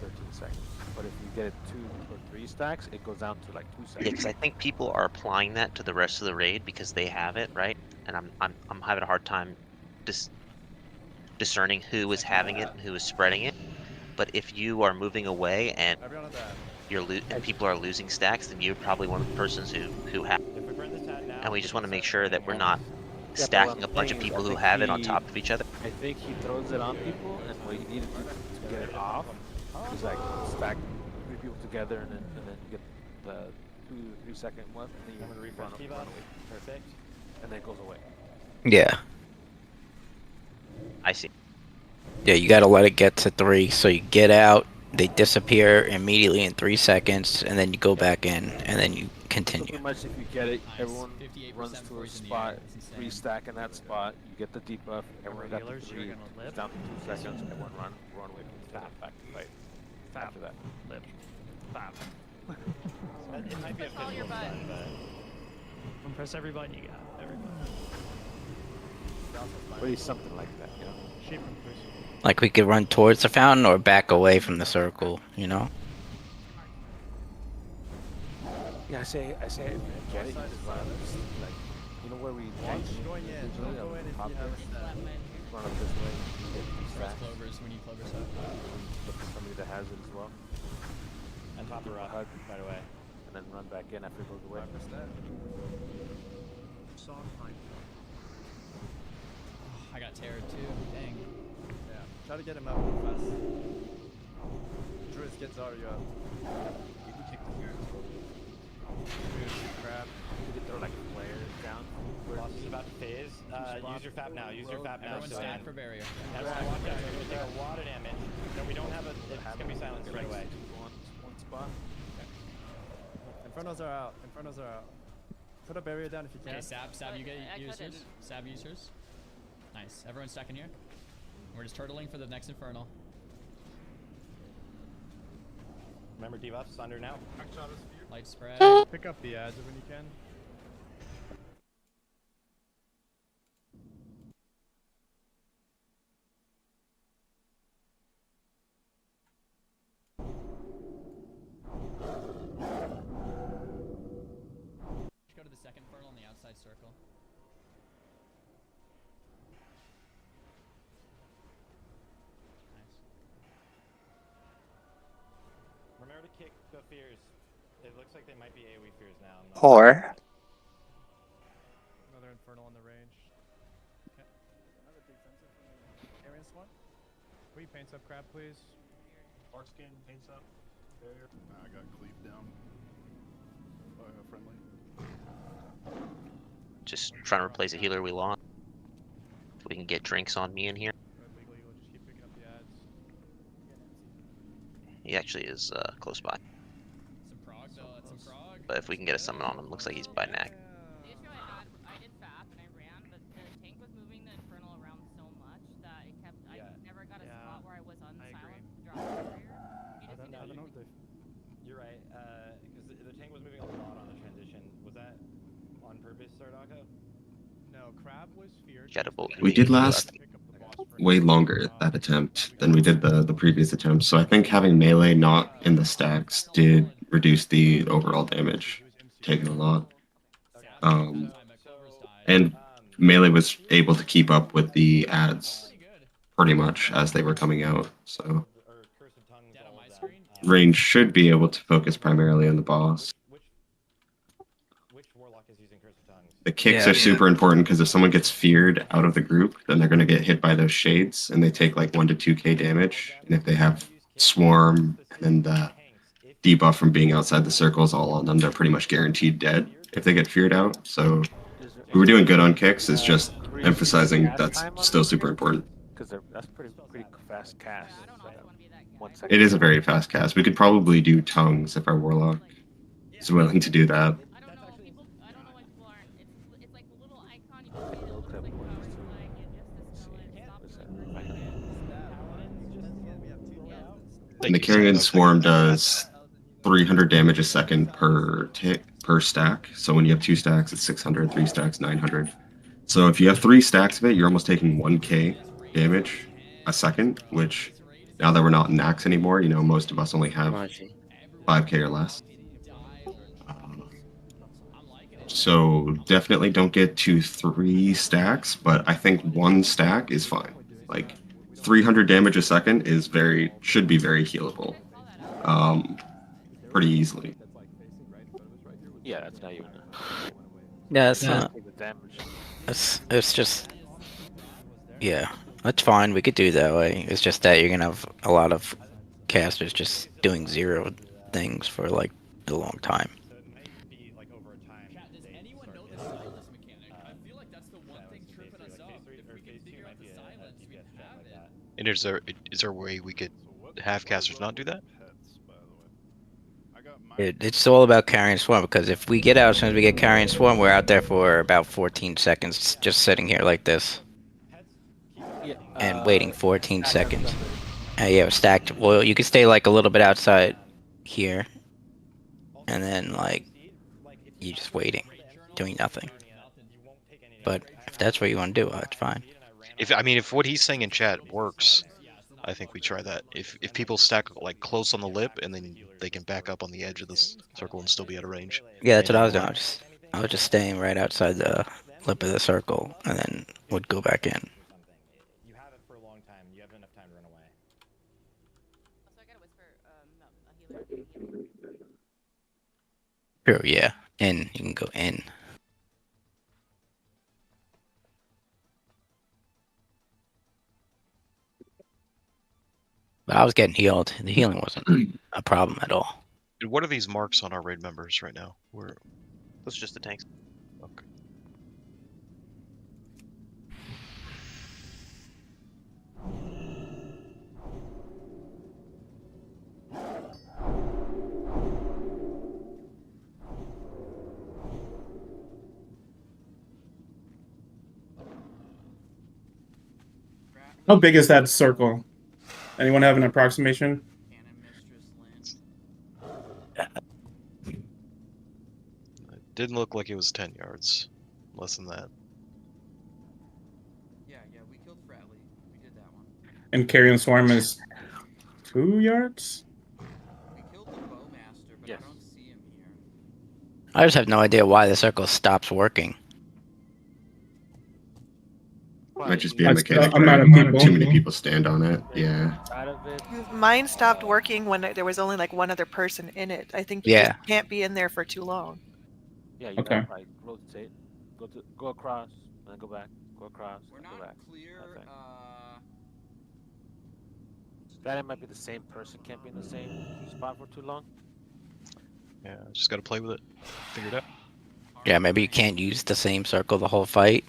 for 13 seconds, but if you get it 2 or 3 stacks, it goes down to like 2 seconds. Yeah, because I think people are applying that to the rest of the raid because they have it, right? And I'm having a hard time discerning who is having it and who is spreading it. But if you are moving away and people are losing stacks, then you're probably one of the persons who have. And we just want to make sure that we're not stacking a bunch of people who have it on top of each other. I think he throws it on people, and what you need to do to get it off is like stack 3 people together, and then you get the 2-3 second one, and then you run away. Perfect. And then it goes away. Yeah. I see. Yeah, you gotta let it get to 3, so you get out, they disappear immediately in 3 seconds, and then you go back in, and then you So continue. pretty much if you get it, everyone runs to a spot, 3 stack in that spot, you get the debuff, everyone got the 3, it's down to 2 seconds, everyone run away from the back to fight. After that, live. Stop. It might be a Push all your physical buttons. side, but Press every button you got. Every button. Really something like that, you know? Shape and push. Like we could run towards the fountain or back away from the circle, you know? Yeah, I say, if you get it, you just run up, like, you know where we launch? Going in. Usually Don't go in if pop you have there. a stack. Run up this way, you get 3 Press stacks. clovers when you clover set. Look for somebody that has it as well. and top her up Hug. right away. And then run back in after it goes away. I got terror too. Dang. Yeah. Try to get him out real fast. Druids get Zarya up. Crap. You could throw like flares down. Boss is about to phase. Use your FAP now. Use your FAP now. Everyone so stack for barrier. Everyone watch out. You're gonna take a lot of damage. No, we don't have a. It's gonna be silenced right away. One spot. Infernos are out. Infernos are out. Put a barrier down if you can. Okay, Sab, you get I use couldn't. yours. Sab, use yours. Nice. Everyone stacking here. We're just turtling for the next Infernal. Remember debuffs under now. Light spread. Pick up the ads when you can. Go to the second Infernal on the outside circle. Nice. Remember to kick the fears. It looks like they might be AoE fears now. I'm not Or Another infernal on the range. Another defensive from the Arian Swan. Will you paints up crab, please? Dark skin, paints up. Barrier. I got cleaved down. Friendly. Just trying to replace a healer we lost. So we can get drinks on me in here. Legally, we'll just keep picking up the ads. He actually is close by. Some prog though. That's some prog. But if we can get a summon on him, looks like he's by neck. The issue I did FAP and I ran, but the tank was moving the infernal around so much that it kept. I never got a spot where I was unsilenced to drop the barrier. You just need to know. You're right. Because the tank was moving a lot on the transition. Was that on purpose, Sardaka? No, crab was feared. We did last way longer that attempt than we did the previous attempt, so I think having melee not in the stacks did reduce the overall damage taken a lot. And melee was able to keep up with the ads pretty much as they were coming out, so range should be able to focus primarily on the boss. Which warlock is using Curse of Tongues? The kicks are super important because if someone gets feared out of the group, then they're going to get hit by those shades and they take like 1 to 2k damage. And if they have swarm and the debuff from being outside the circles all on them, they're pretty much guaranteed dead if they get feared out. So We were doing good on kicks. It's just increase emphasizing cast that's time on still these super kicks? important. Because that's pretty fast cast. Like 1 second. It is a very fast cast. We could probably do tongues if our warlock is willing to do that. I don't know why people aren't. It's like a little icon you can see that looks like powers flag and just to spell it, stop And the Carrion Swarm does 300 damage a second per stack. So when you have 2 stacks, it's 600. 3 stacks, 900. So if you have 3 stacks of it, you're almost taking 1k damage a second. Which now that we're not in Nax anymore, you know, most of us only have 5k or less. So definitely don't get to 3 stacks, but I think 1 stack is fine. Like 300 damage a second is should be very healable, pretty easily. Yeah, that's not even. Yeah, it's Yeah. not. The damage. It's just. Yeah, that's fine. We could do it that way. It's just that you're gonna have a lot of casters just doing 0 things for like a long time. And is there a way we could have casters not do that? It's all about Carrion Swarm, because if we get out as soon as we get Carrion Swarm, we're out there for about 14 seconds, just sitting here like this. And waiting 14 seconds. Yeah, stacked. Well, you can stay like a little bit outside here. And then, like, you're just waiting, doing nothing. But if that's what you want to do, it's fine. If what he's saying in chat works, I think we try that. If people stack like close on the lip and then they can back up on the edge of this circle and still be out of range. Yeah, that's what I was doing. I was just staying right outside the lip of the circle, and then would go back in. You have it for a long time. You have enough time to run away. True, yeah. In. You can go in. But I was getting healed. The healing wasn't a problem at all. What are these marks on our raid members right now? Those are just the tanks. Okay. How big is that circle? Anyone have an approximation? It didn't look like it was 10 yards. Less than that. Yeah, we killed Fratley. We did that one. And Carrion Swarm is 2 yards? We killed the Bowmaster, but I don't see him here. I just have no idea why the circle stops working. Might just be a mechanic. Too many people stand on it. Yeah. Mine stopped working when there was only like one other person in it. I think you Yeah. just can't be in there for too long. Yeah, you Okay. gotta like rotate, go across, and then go back, go across, We're and not go back. clear. That it might be the same person can't be in the same spot for too long. Yeah, just gotta play with it. Figure it out. Yeah, maybe you can't use the same circle the whole fight.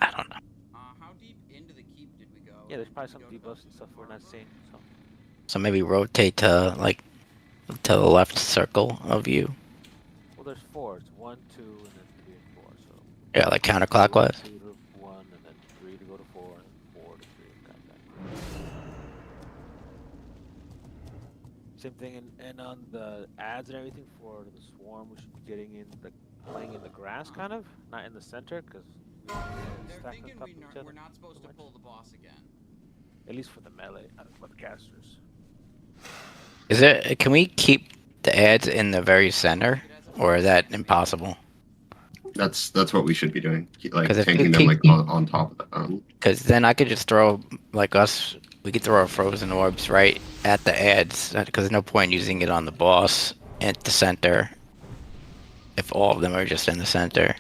I don't know. How deep into the keep did we go? Yeah, there's probably some debuffs and stuff we're not seeing. So maybe rotate to like to the left circle of you. Well, there's 4. It's 1, 2, and then 3 and 4. So. Yeah, like counterclockwise. 2 to 1, and then 3 to go to 4, and 4 to 3. Got that. Same thing, and on the ads and everything for the swarm, we should be getting in playing in the grass, kind of, not in the center, because They're thinking we're not supposed to pull the boss again. At least for the melee, for the casters. Is it? Can we keep the ads in the very center, or is that impossible? That's what we should be doing. Like 'Cause if tanking you them keep- like on top of the Because then I could just throw like us. We could throw our frozen orbs right at the ads, because there's no point using it on the boss at the center. If all of them are just in the center.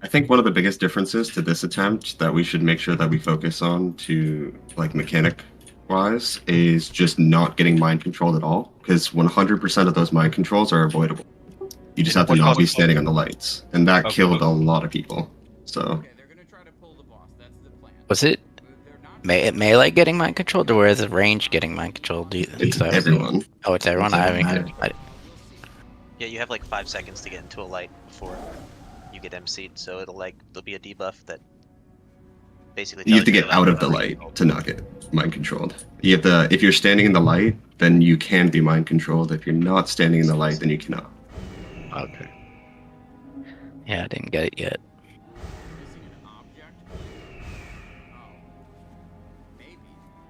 I think one of the biggest differences to this attempt that we should make sure that we focus on to like mechanic wise is just not getting mind controlled at all, because 100% of those mind controls are avoidable. You just have to not be standing on the lights, and that killed a lot of people. So Was it melee getting mind controlled, or is it range getting mind controlled? it's everyone. Oh, it's everyone. Yeah, you have like 5 seconds to get into a light before you get MC'd, so there'll be a debuff that basically You have to tells get out of the light to not get mind controlled. You have to, if you're standing in the light, then you can be mind controlled. If you're not standing in the light, then you cannot. Okay. Yeah, I didn't get it yet.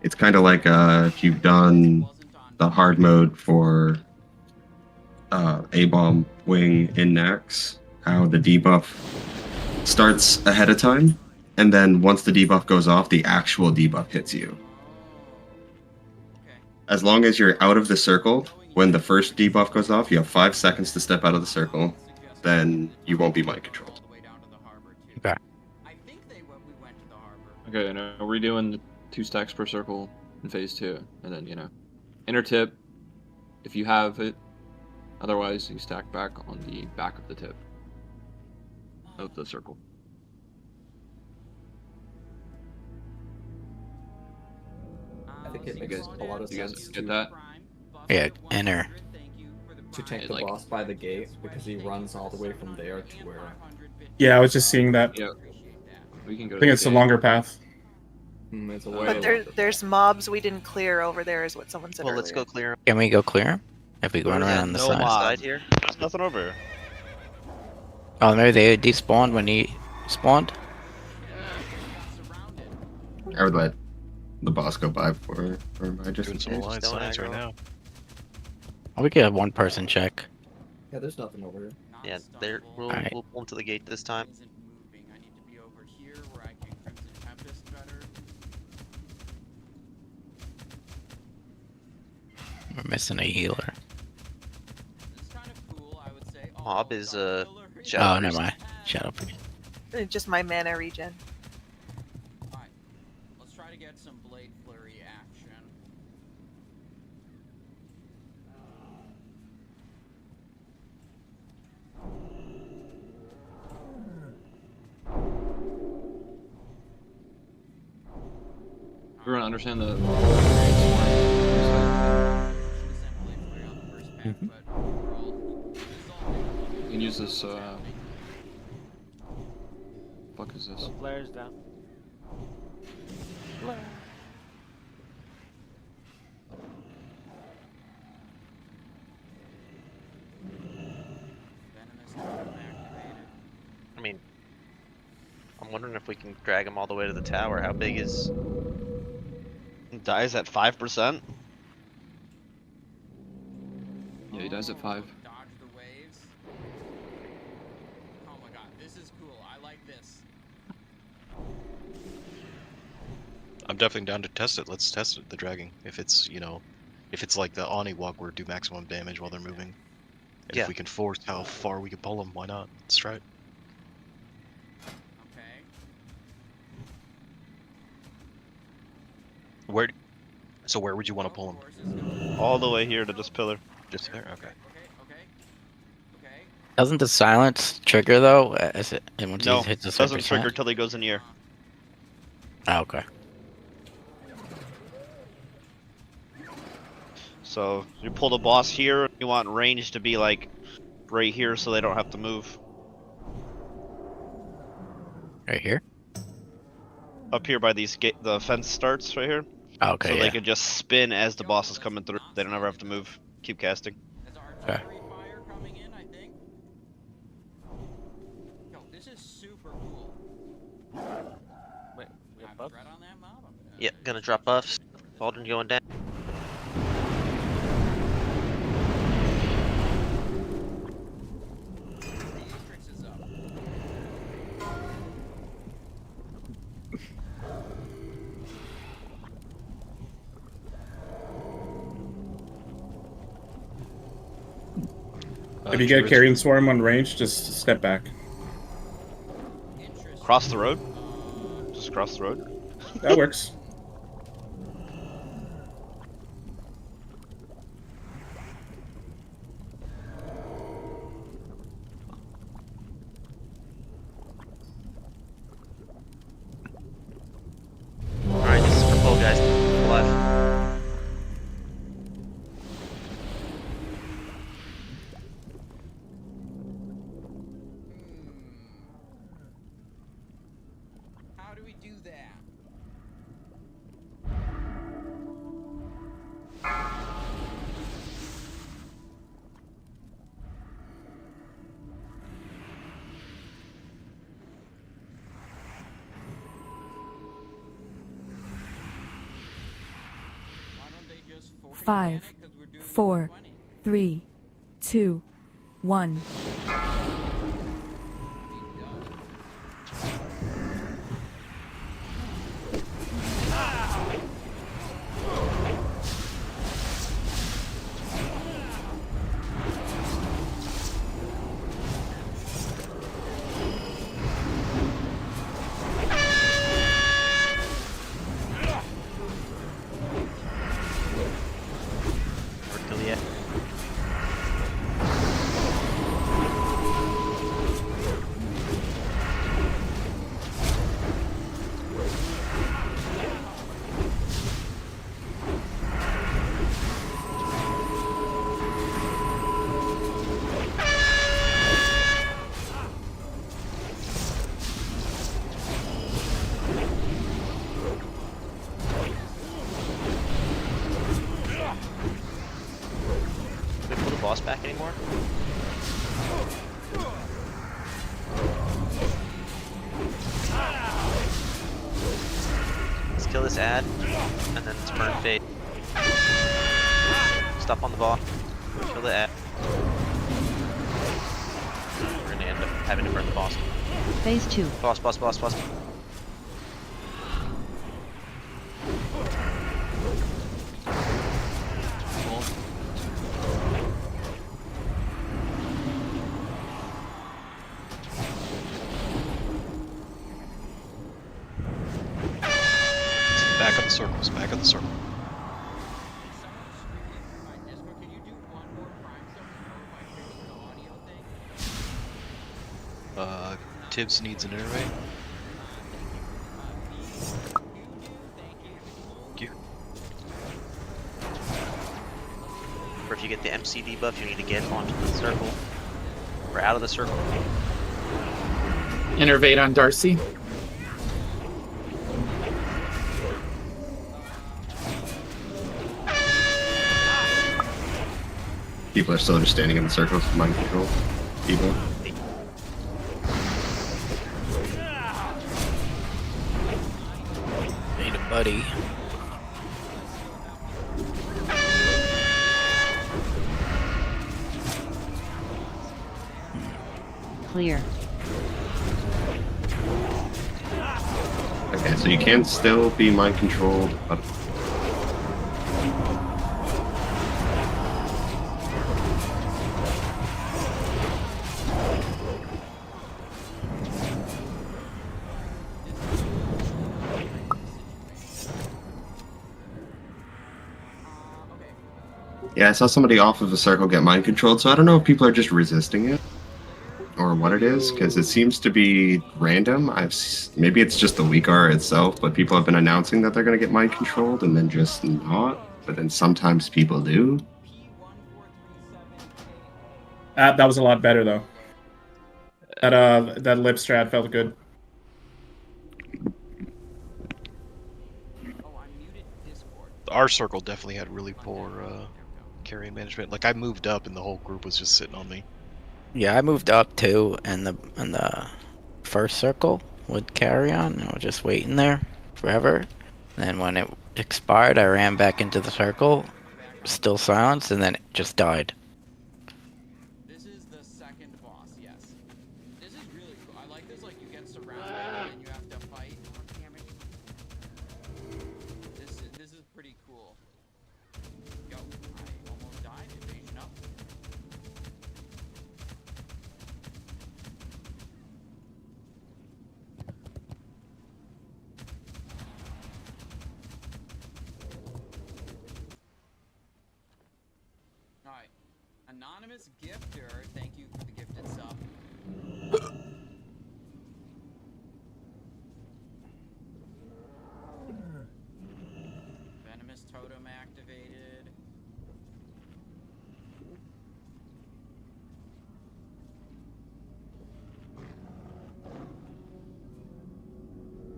It's kind of like if you've done the hard mode for A-bomb wing in Nax, how the debuff starts ahead of time, and then once the debuff goes off, the actual debuff hits you. As long as you're out of the circle, when the first debuff goes off, you have 5 seconds to step out of the circle, then you won't be mind controlled. Okay. Okay, and we're doing the 2 stacks per circle in phase 2, and then inner tip if you have it. Otherwise, you stack back on the back of the tip of the circle. I think it makes a lot of sense Get that? Yeah, inner. To tank the boss by the gate because he runs all the way from there to where. Yeah, I was just seeing that. Yeah, we can go. I think it's the longer path. It's a way But there's mobs we didn't clear over there, is what someone said Well, earlier. let's go clear 'em. Can we go clear him? If we go around the side. Here. There's nothing over here. Oh, maybe they despawned when he spawned? I would let the boss go by before, or I just doing some alliance science right now. Oh, we could have one person check. Yeah, there's nothing over here. Yeah, we'll pull them to the gate this time. We're missing a healer. Mob is Oh, never mind. Shadow Priest. Just my mana regen. Let's try to get some blade flurry action. Everyone understand the. You can use this. Fuck is this? Flares down. I mean, I'm wondering if we can drag him all the way to the tower. How big is... Dies at 5%? Yeah, he dies at 5. Oh my god, this is cool. I like this. I'm definitely down to test it. Let's test it, the dragging. If it's, if it's like the Oni walk where do maximum damage while they're moving. And Yeah. if we can force how far we can pull them, why not? Let's try it. Where would you want to pull them? All the way here to this pillar. Just there? Okay. Doesn't the silence trigger though? As it once No, he hits a it doesn't 7%? trigger till he goes in the air. Oh, okay. So you pull the boss here. You want range to be like right here, so they don't have to move. Right here? Up here by these the fence starts right here. Okay. So yeah. they can just spin as the boss is coming through. They don't ever have to move. Keep casting. Okay. Yo, this is super cool. Wait, we have buffs? Yeah, gonna drop buffs. Baldwin going down. If you get carrying swarm on range, just step back. Cross the road. Just cross the road. That works. do that. Why don't they just 5, 4, 3, 2, 1. Did we pull the boss back anymore? Let's kill this ad, and then let's burn fate. Stop on the boss. Kill the ad. We're gonna end up having to burn the boss. Phase 2. Boss. Back up the circles. Back up the circle. Tibbs needs an intervate. Thank you. Or if you get the MC debuff, you need to get onto the circle. Or out of the circle. Innervate on Darcy. People are still just standing in the circles with mind control. People. Need a buddy. Clear. Okay, so you can still be mind controlled, but yeah, I saw somebody off of the circle get mind controlled, so I don't know if people are just resisting it or what it is, because it seems to be random. Maybe it's just the weaker itself, but people have been announcing that they're going to get mind controlled and then just not. But then sometimes people do. That was a lot better though. That lip strat felt good. Our circle definitely had really poor carrying management. Like I moved up and the whole group was just sitting on me. Yeah, I moved up too, and the first circle would carry on, and I was just waiting there forever. And then when it expired, I ran back into the circle, still silenced, and then it just died. This is the second boss, yes. This is really cool. I like this, like you get surrounded and then you have to fight. Oh, damn it. This is pretty cool. Yo, I almost died. Evasion up. Alright. Anonymous gifter, thank you for the gifted sub. Venomous totem activated.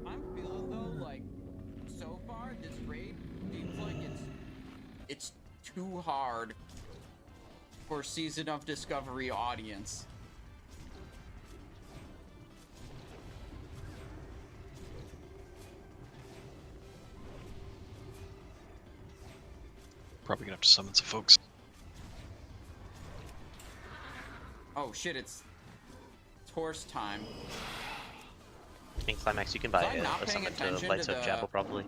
I'm feeling it's too hard for Season of Discovery audience. Probably gonna have to summon some folks. Oh shit, it's horse time. In Climax, you can buy I'm not a paying summon to attention Lights to of the- Chapel, probably.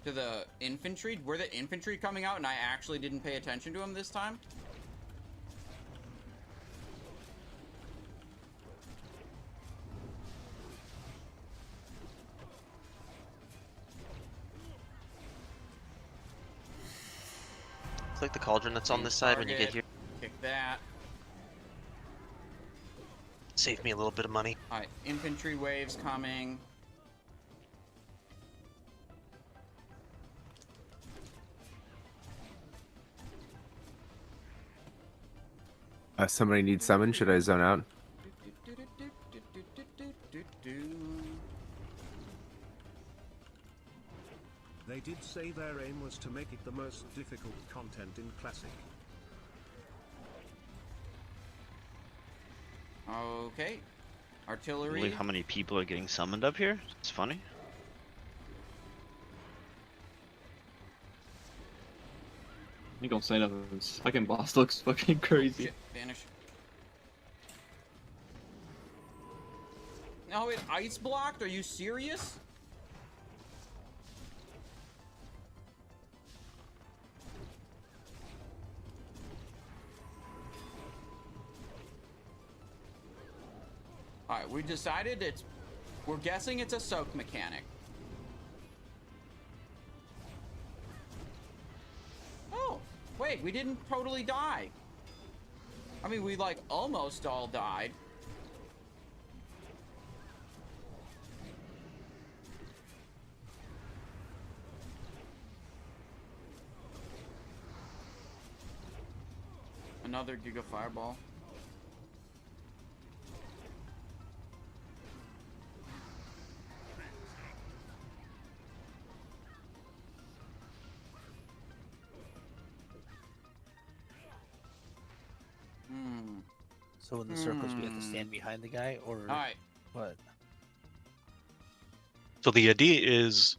To the infantry? Were the infantry coming out and I actually didn't pay attention to them this time? Click the cauldron that's on this side when you get here. Kick that. Save me a little bit of money. Alright, infantry waves coming. Somebody needs summon. Should I zone out? They did say their aim was to make it the most difficult content in Classic. Okay. I Artillery. believe how many people are getting summoned up here? It's funny. You gonna say nothing. This fucking boss looks fucking crazy. Shit, vanish. No, it ice blocked? Are you serious? Alright, we decided we're guessing it's a soak mechanic. Oh, wait, we didn't totally die. I mean, we like almost all died. Another Giga Fireball. So in the circles, we have to stand behind the guy, or Alright. what? So the idea is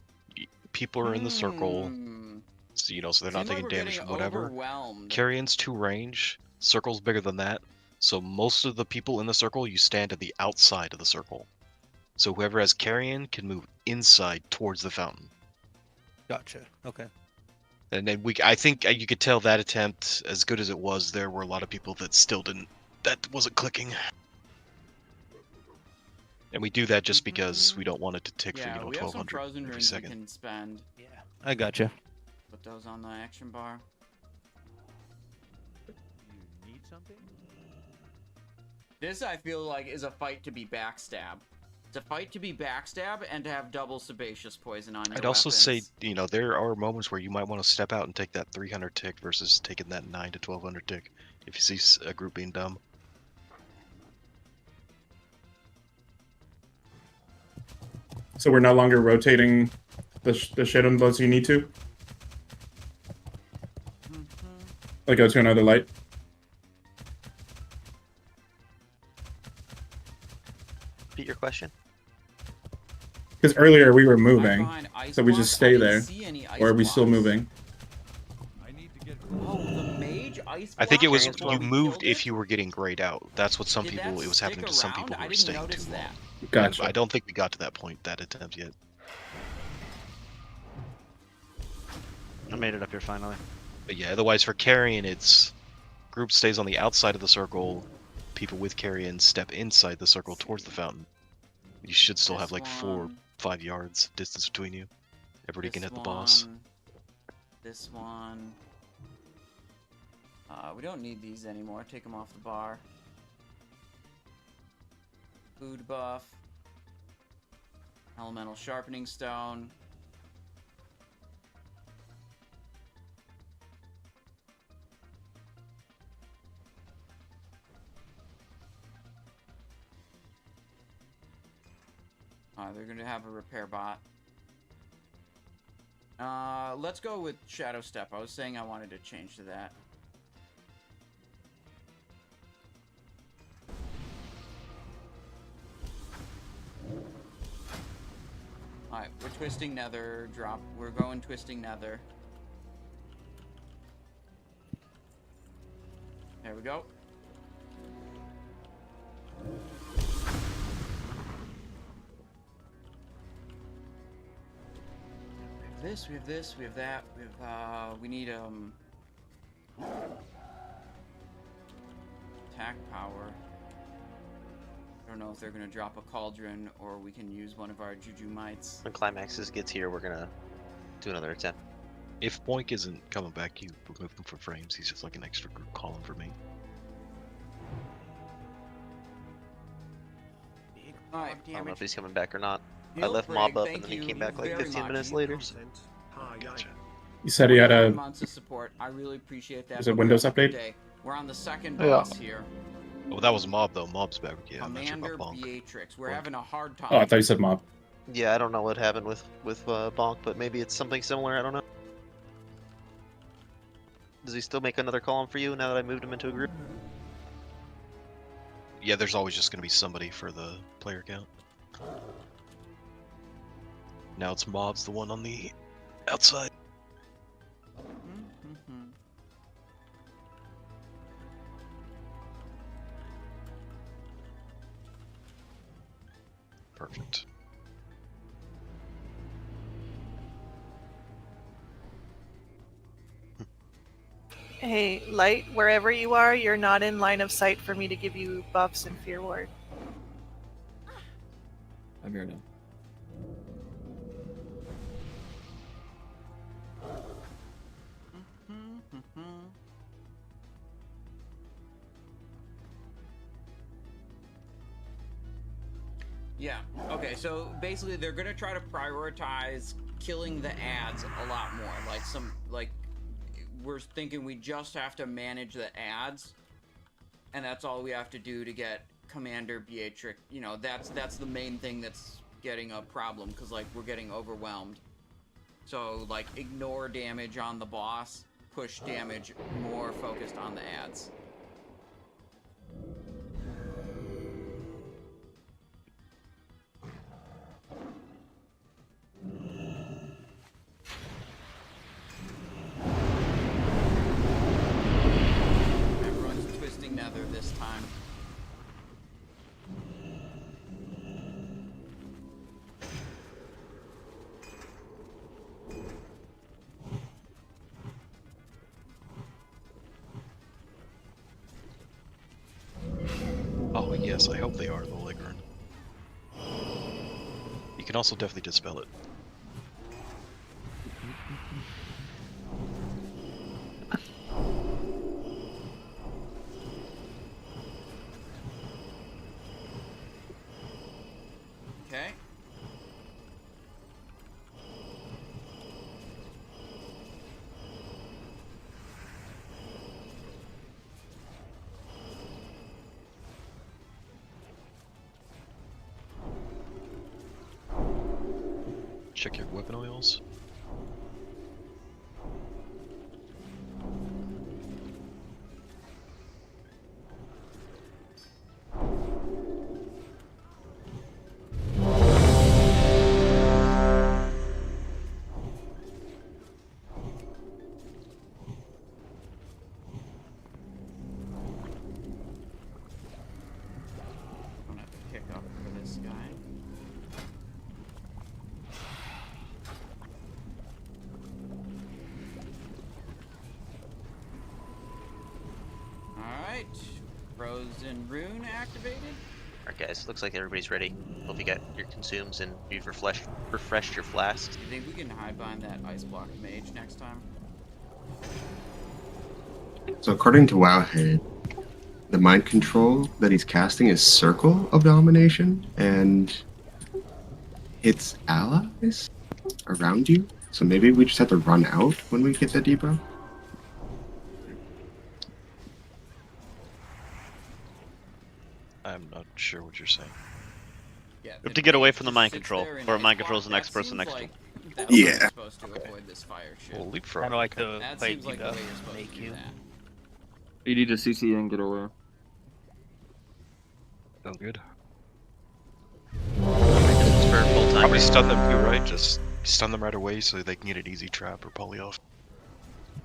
people are in the circle, so, so they're not Seems like taking we're damage getting from whatever. overwhelmed. Carrion's 2 range, circle's bigger than that, so most of the people in the circle, you stand at the outside of the circle. So whoever has Carrion can move inside towards the fountain. Gotcha. Okay. And then I think you could tell that attempt, as good as it was, there were a lot of people that still that wasn't clicking. And we do that just because we don't want it to tick Yeah, for, we have some 1200 frozen every runes we second. can spend. Yeah, I gotcha. Put those on the action bar. You need something? This, I feel like, is a fight to be backstab. It's a fight to be backstab and to have double sebaceous poison on your I'd also say, weapons. there are moments where you might want to step out and take that 300 tick versus taking that 9 to 1200 tick if you see a group being dumb. So we're no longer rotating the shit unless you need to? Like go to another light? Repeat your question. Because earlier we were moving, so we just stay there. Or are we still moving? Oh, the mage ice I think it was block? you moved if you were getting grayed out. That's what some people. It was happening to some people who were staying too long. Gotcha. I don't think we got to that point, that attempt yet. I made it up here finally. But yeah, otherwise for carrion, it's group stays on the outside of the circle. People with carrion step inside the circle towards the fountain. You should still have like 4-5 yards distance between you. Everybody can hit the boss. This one. We don't need these anymore. Take them off the bar. Food buff. Elemental sharpening stone. They're going to have a repair bot. Let's go with Shadow Step. I was saying I wanted to change to that. Alright, we're twisting nether, drop. We're going twisting nether. There we go. We have this, we have this, we have that, we have, we need, attack power. I don't know if they're gonna drop a cauldron or we can use one of our Juju Mites. When Climaxes gets here, we're gonna do another attempt. If Boink isn't coming back, you remove him from frames. He's just like an extra group column for me. Alright, I don't know if he's coming back or not. I Heal left Frig, Mob up thank and then he you came back like very 15 much. minutes later. So. Gotcha. You said he had 4 a. months of support. I really appreciate that. Is it but Windows we're on a good update? day. We're on the second Yeah. boss here. Oh, that was Mob though. Mob's back. Yeah, I'm not sure Commander about Bonk. Beatrix. We're having a hard time. Oh, I thought you said mob. Yeah, I don't know what happened with Bonk, but maybe it's something similar. I don't know. Does he still make another column for you now that I moved him into a group? Yeah, there's always just gonna be somebody for the player count. Now it's Mob's the one on the outside. Perfect. Hey, Light, wherever you are, you're not in line of sight for me to give you buffs and Fear Ward. I'm here now. Yeah. Okay. So basically, they're gonna try to prioritize killing the ads a lot more. Like we're thinking we just have to manage the ads, and that's all we have to do to get Commander Beatrix. You know, that's the main thing that's getting a problem because like we're getting overwhelmed. So like ignore damage on the boss, push damage more focused on the ads. Everyone's twisting nether this time. Oh yes, I hope they are the Ligrin. You can also definitely dispel it. Okay. Check your weapon oils. I'm gonna have to pick up for this guy. Alright. Frozen Rune activated. Alright guys, looks like everybody's ready. Hope you got your consumes and you've refreshed your flasks. Do you think we can hide behind that ice block mage next time? So according to Wowhead, the mind control that he's casting is Circle of Domination, and it's allies around you. So maybe we just have to run out when we get the debuff. I'm not sure what you're saying. Yeah, We have to get away from the mind control, or mind control is the next person next to him. That's Yeah. how you're supposed to avoid this fire shit. Well, leapfrog. Kind of like the That fight seems like the way you're supposed to do that. You need to CC and get away. Sounds good. For full time. Probably stun them too, right? Just stun them right away so they can get an easy trap or poly off.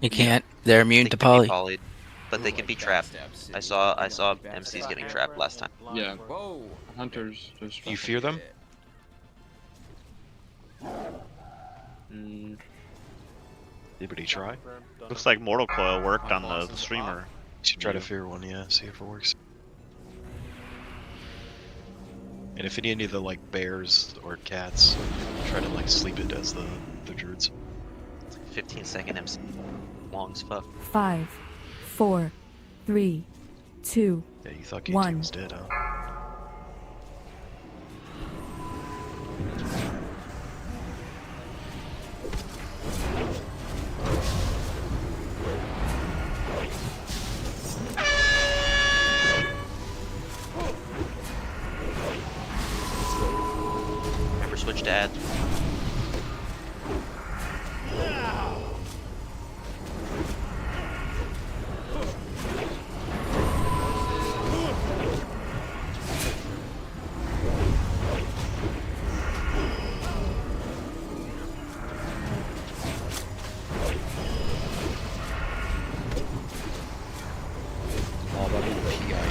You can't. They're immune to poly. Polyed, but they can be trapped. I saw MCs getting trapped last time. Yeah. Whoa. Hunters. There's Do you fear them? Anybody try? Looks like Mortal Coil worked on the streamer. You should try to fear one, yeah, see if it works. And if any of the like bears or cats, try to like sleep it as the druids. It's like 15-second MC. Long as fuck. 5, 4, 3, 2, Yeah, you thought Game 1. Team was dead, huh? Remember, switch to ads. Oh, that'll be the PI.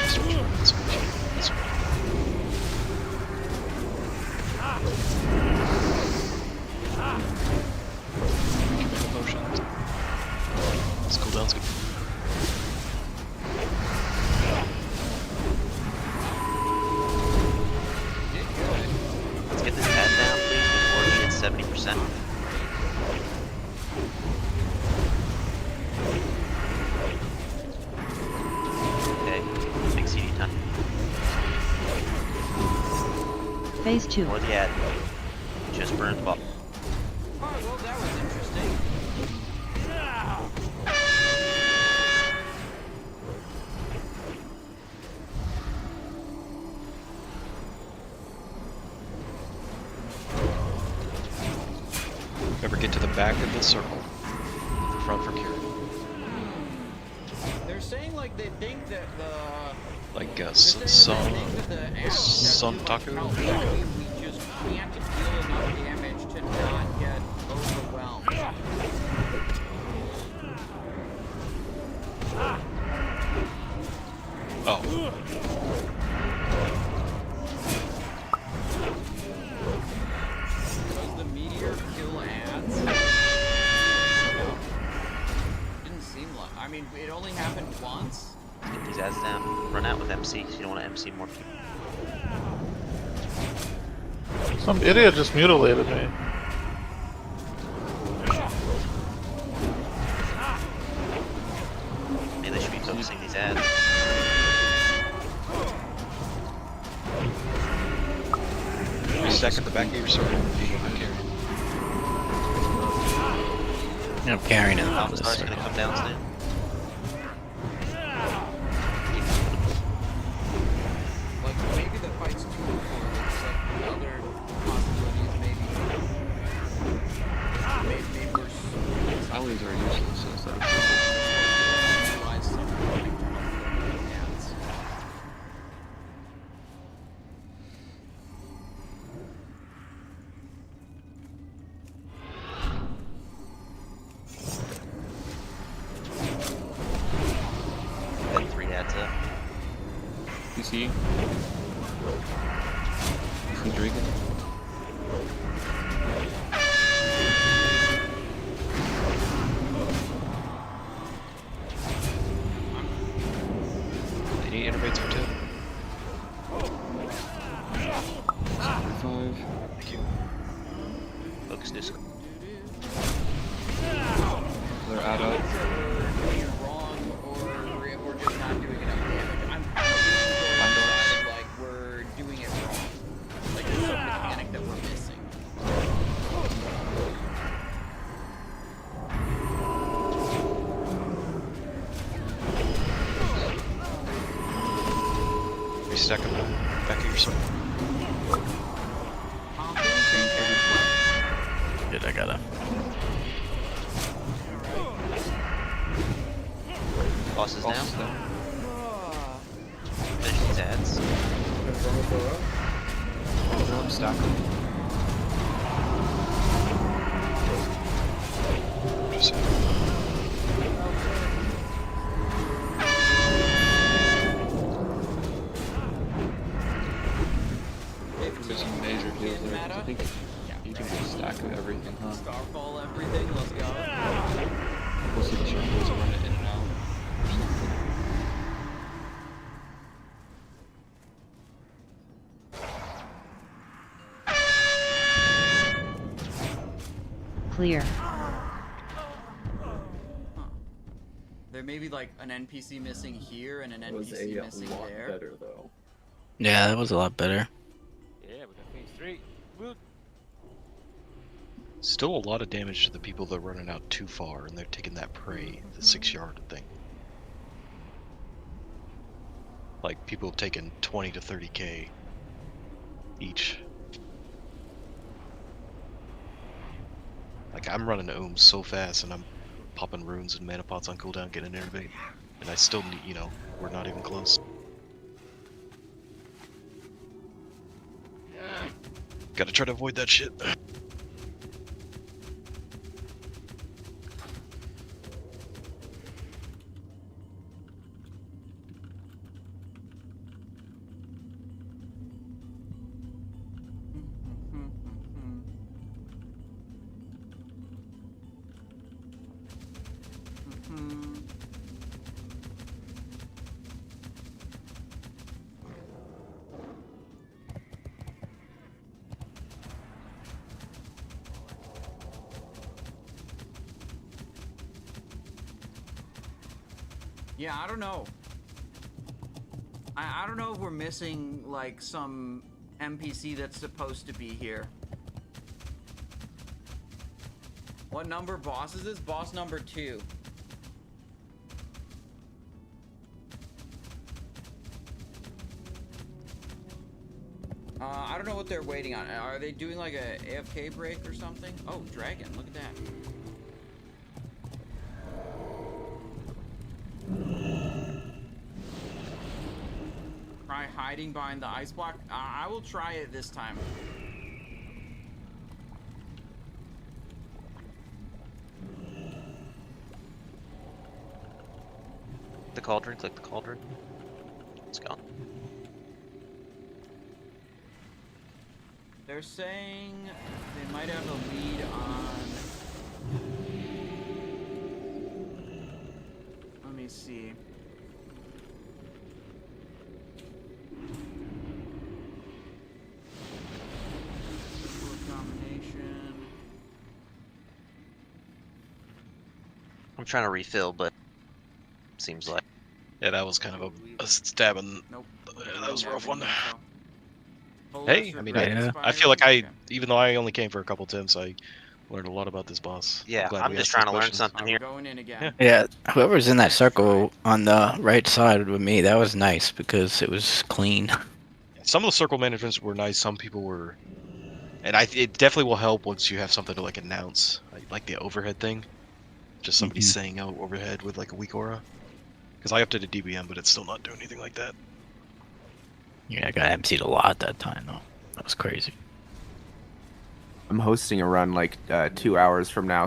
Switch. Command motions. This cooldown's good. Let's get this ad down, please, before he hits 70%. Okay, big CD time. Phase 2. More the ad. Just burn the ball. Alright, well, that was interesting. Remember, get to the back of the circle. The front for Kieran. They're saying like they think that the Like some taco. we just can't deal enough damage to not get overwhelmed. Oh. Does the meteor kill ads? Didn't seem like. I mean, it only happened once. Get these ads down. Run out with MCs. You don't want to MC more people. Some idiot just mutilated me. Maybe they should be focusing these ads. Stack at the back of your circle. I'm carrying it. Alpha Star's gonna come down soon. Like maybe the fight's too full. It's like other possibilities. Maybe we're. Allies are useless as that. Utilize some ads. Got 3 ads up. PC. PC Dragon. Any innervates for 10? 5. Thank you. Focus this. They're add up. Wrong, or we're just not doing enough damage. I'm decided like we're doing it wrong. Like there's some mechanic that we're missing. Restack them back of your circle. Shit, I gotta. Boss is down. Finish these ads. Stack them. There's some major heals there. I think you can just stack everything, huh? Starfall everything, let's go. We'll see the circles and run it in and out. Or something. Clear. There may be like an NPC missing here and an NPC missing there. Better though. Yeah, that was a lot better. Yeah, we got phase 3. Woo. Still a lot of damage to the people that are running out too far and they're taking that prey, the 6-yard thing. Like people taking 20 to 30k each. Like I'm running Ohm so fast and I'm popping runes and mana pots on cooldown, getting an innervate, and I still need, you know, we're not even close. Gotta try to avoid that shit. Yeah, I don't know. I don't know if we're missing like some NPC that's supposed to be here. What number boss is this? Boss number 2. I don't know what they're waiting on. Are they doing like a AFK break or something? Oh, dragon, look at that. Try hiding behind the ice block. I will try it this time. The cauldron, click the cauldron. Let's go. They're saying they might have a lead on... Let me see. I'm trying to refill, but seems like. Yeah, that was kind of a stabbing. Nope. That was a rough one. So. Hey, I mean, I feel like even though I only came for a couple attempts, I learned a lot about this boss. Yeah, glad I'm we just asked trying those to learn questions. something here. Going in again. Yeah, whoever's in that circle on the right side with me, that was nice because it was clean. Some of the circle managements were nice. Some people were, and it definitely will help once you have something to like announce, like the overhead thing. Just somebody saying out overhead with like a weak aura. Because I upped it to DBM, but it's still not doing anything like that. Yeah, I got MC'd a lot that time though. That was crazy. I'm hosting a run like 2 hours from now,